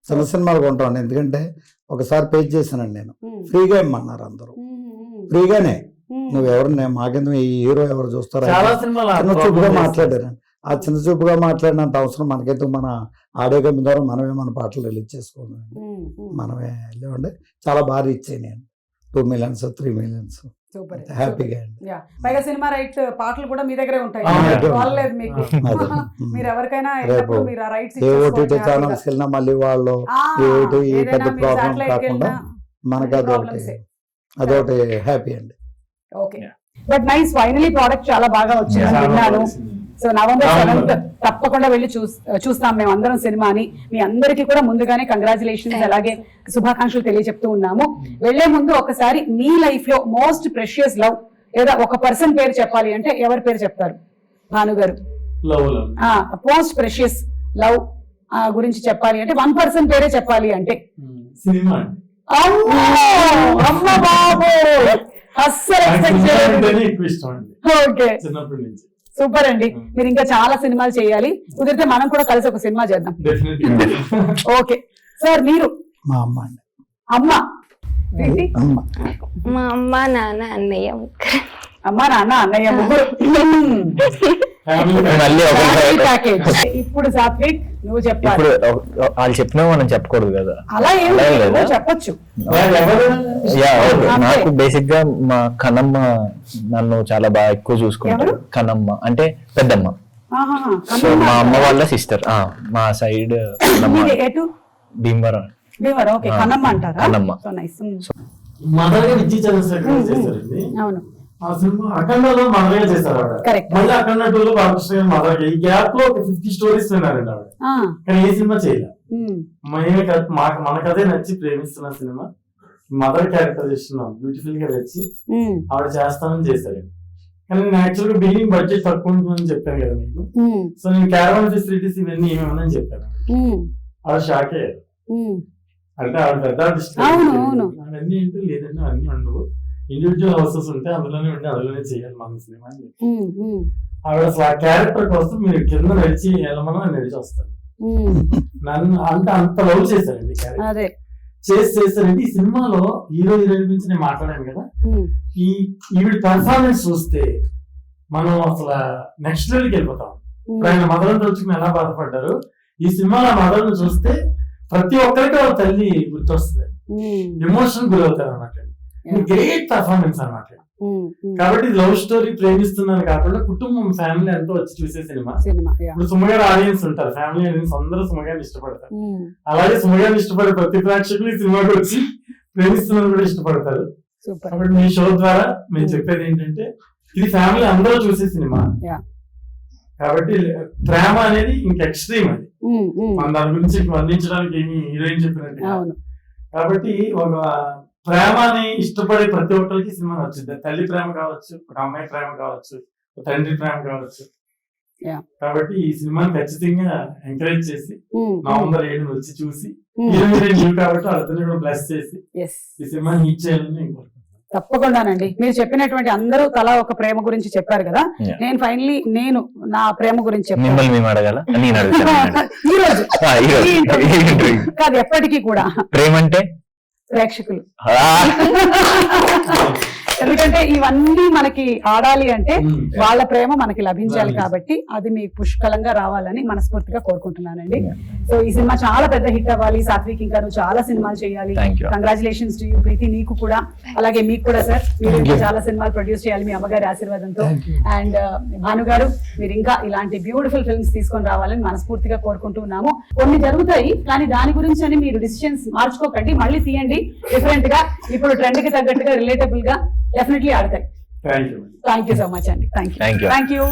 D: చిన్న సినిమాలు కొంటాను. ఎందుకంటే ఒకసారి పే చేశానండి నేను, ఫ్రీగా ఇమ్మన్నారు అందరూ, ఫ్రీగానే. నువ్వెవరు మాకెందుకు ఈ హీరో ఎవరు చూస్తారా చిన్న చూపుగా మాట్లాడారండి. ఆ చిన్న చూపుగా మాట్లాడినంత అవసరం మనకెందుకు, మన ఆడియో కంపెనీ ద్వారా మనమే మన పాటలు రిలీజ్ చేసుకోవాలి, మనమే వెళ్ళేవండి. చాలా బాగా రీచ్ అయ్యాయి. 2 మిలియన్స్ 3 మిలియన్స్ హ్యాపీగా అండి.
A: పైగా సినిమా రైట్ పాటలు కూడా మీ దగ్గరే ఉంటాయి. మీరు ఎవరికైనా
D: OTT ఛానల్స్ వెళ్ళినా మళ్ళీ వాళ్ళు ఏ పెద్ద ప్రాబ్లం కాకుండా మనకి అదొకటి హ్యాపీ అండి.
A: Okay, but nice, finally product చాలా బాగా వచ్చిందని విన్నాను. సో November 7th తప్పకుండా వెళ్ళి చూస్తాం మేము అందరం సినిమాని. మీ అందరికీ కూడా ముందుగానే కంగ్రాచులేషన్స్ అలాగే శుభాకాంక్షలు తెలియజెప్తూ ఉన్నాము. వెళ్లే ముందు ఒకసారి మీ లైఫ్ లో మోస్ట్ ప్రెషియస్ లవ్ లేదా ఒక పర్సన్ పేరు చెప్పాలి అంటే ఎవరి పేరు చెప్తారు? భాను గారు, మోస్ట్ ప్రెషియస్ లవ్ గురించి చెప్పాలి అంటే 1 పర్సన్ పేరే చెప్పాలి అంటే
C: సినిమా.
A: అమ్మ బాబు, అస్సలు ఎక్స్పెక్ట్ చేయలేదు. ఓకే, సూపర్ అండి. మీరు ఇంకా చాలా సినిమాలు చేయాలి. కుదిరితే మనం కూడా కలిసి ఒక సినిమా చేద్దాం. ఓకే సార్, మీరు?
D: మా అమ్మ అండి.
A: అమ్మ?
E: మా అమ్మ, నాన్న, అన్నయ్య.
A: అమ్మ, నాన్న, అన్నయ్య ముగ్గురు. ఇప్పుడు సాత్విక్ నువ్వు చెప్పాలి.
B: వాళ్ళు చెప్పినా మనం చెప్పకూడదు కదా.
A: అలా ఏం లేదు, చెప్పొచ్చు.
B: నాకు బేసిక్ గా మా కనమ్మ నన్ను చాలా బాగా ఎక్కువ చూసుకుంటారు. కనమ్మ అంటే పెద్దమ్మ.
A: ఆహాహా.
B: సో మా అమ్మ వాళ్ళ సిస్టర్, మా సైడ్
A: మీది ఎటు?
B: భీమవరం.
A: భీమవరం. ఓకే, కన్నమ్మ అంటారా?
B: కన్నమ్మ.
A: So nice.
C: మదర్ గా విజయ్ చంద్రశేఖర్ చేశారండి
A: అవును,
C: ఆ సినిమా. అఖండలో మదర్ గా చేశారు ఆవిడ.
A: కరెక్ట్.
C: మళ్ళీ అఖండ 2 లో బాలకృష్ణ గారు మదర్ గా. ఈ గ్యాప్ లో ఒక 50 స్టోరీస్ విన్నారండి ఆవిడ, కానీ ఏ సినిమా చేయలేదు. మేమే మన కథే నచ్చి ప్రేమిస్తున్న సినిమా మదర్ క్యారెక్టరైజేషన్ బ్యూటిఫుల్ గా వచ్చి ఆవిడ చేస్తానని చేశారు. కానీ నేను యాక్చువల్ గా బిల్డింగ్ బడ్జెట్ తక్కువ ఉంటుందని చెప్పాను కదా మీకు. సో నేను క్యారవాన్ ఫెసిలిటీస్ ఇవన్నీ ఏమేమని చెప్పాను. ఆవిడ షాక్ అయ్యారు. అంటే ఆవిడ పెద్ద ఆర్టిస్ట్. అవన్నీ ఏంటో లేదండి, అవన్నీ ఉండవు, ఇండివిజువల్ హౌసెస్ ఉంటే అందులోనే ఉండి అందులోనే చేయాలి మన సినిమా అని చెప్పి. ఆవిడ అసలు ఆ క్యారెక్టర్ కోసం మీరు కింద నడిచి వెళ్ళమని నడిచి వస్తాను. నన్ను అంత లవ్ చేశారండి క్యారెక్టర్. చేశారంటే ఈ సినిమాలో హీరో హీరోయిన్ గురించి నేను మాట్లాడాను కదా, ఈవిడ పెర్ఫార్మెన్స్ చూస్తే మనం అసలు నెక్స్ట్ లెవెల్కి వెళ్ళిపోతాం. ఆయన మదర్ తలుచుకుని ఎలా బాధపడ్డారు, ఈ సినిమాలో మదర్ ను చూస్తే ప్రతి ఒక్కరికి వాళ్ళ తల్లి గుర్తొస్తుంది, ఎమోషన్ గురవుతారు అన్నమాట. గ్రేట్ పర్ఫార్మెన్స్ అన్నమాట. కాబట్టి లవ్ స్టోరీ ప్రేమిస్తున్నాను కాకుండా కుటుంబం ఫ్యామిలీ అంతా వచ్చి చూసే సినిమా. ఇప్పుడు సుమగారు ఆడియన్స్ ఉంటారు, ఫ్యామిలీ ఆడియన్స్ అందరూ సుమగారిని ఇష్టపడతారు. అలాగే సుమగారిని ఇష్టపడే ప్రతి ప్రేక్షకులు ఈ సినిమాకి వచ్చి ప్రేమిస్తున్నాను కూడా ఇష్టపడతారు. కాబట్టి మీ షో ద్వారా మేము చెప్పేది ఏంటంటే ఇది ఫ్యామిలీ అందరూ చూసే సినిమా. కాబట్టి ప్రేమ అనేది ఇంకా ఎక్స్ట్రీమ్, అది మన దాని గురించి వర్ణించడానికి ఏమి హీరోయిన్ చెప్పినట్టు. కాబట్టి ఒక ప్రేమని ఇష్టపడే ప్రతి ఒక్కరికి సినిమా నచ్చింది. తల్లి ప్రేమ కావచ్చు, ఒక అమ్మాయి ప్రేమ కావచ్చు, ఒక తండ్రి ప్రేమ కావచ్చు. కాబట్టి ఈ సినిమాని ఖచ్చితంగా ఎంకరేజ్ చేసి నవంబర్ 7 వచ్చి చూసి హీరోయిన్ కాబట్టి వాళ్ళందరినీ కూడా బ్లెస్ చేసి ఈ సినిమాని హిట్ చేయాలని నేను కోరుకుంటున్నాను.
A: తప్పకుండానండి. మీరు చెప్పినటువంటి అందరూ తలా ఒక ప్రేమ గురించి చెప్పారు కదా, నేను ఫైనలీ నేను నా ప్రేమ గురించి చెప్పాను. ఈ రోజు కాదు, ఎప్పటికీ కూడా
B: ప్రేమ అంటే
A: ప్రేక్షకులు. ఎందుకంటే ఇవన్నీ మనకి ఆడాలి అంటే వాళ్ళ ప్రేమ మనకి లభించాలి, కాబట్టి అది మీకు పుష్కలంగా రావాలని మనస్ఫూర్తిగా కోరుకుంటున్నానండి. సో ఈ సినిమా చాలా పెద్ద హిట్ అవ్వాలి. సాత్విక్ ఇంకా నువ్వు చాలా సినిమాలు చేయాలి. కంగ్రాచులేషన్స్ టు యూ ప్రీతి, నీకు కూడా అలాగే మీకు కూడా సార్. మీరు ఇంకా చాలా సినిమాలు ప్రొడ్యూస్ చేయాలి మీ అమ్మగారి ఆశీర్వాదంతో. అండ్ భాను గారు, మీరు ఇంకా ఇలాంటి బ్యూటిఫుల్ ఫిల్మ్స్ తీసుకొని రావాలని మనస్ఫూర్తిగా కోరుకుంటున్నాము. కొన్ని జరుగుతాయి కానీ దాని గురించి అని మీరు డిసిషన్స్ మార్చుకోకండి, మళ్ళీ తీయండి డిఫరెంట్ గా, ఇప్పుడు ట్రెండ్ కి తగ్గట్టుగా రిలేటబుల్ గా డెఫినెట్లీ ఆడతాయి.
C: థ్యాంక్ యూ
A: సో మచ్ అండి. Thank you.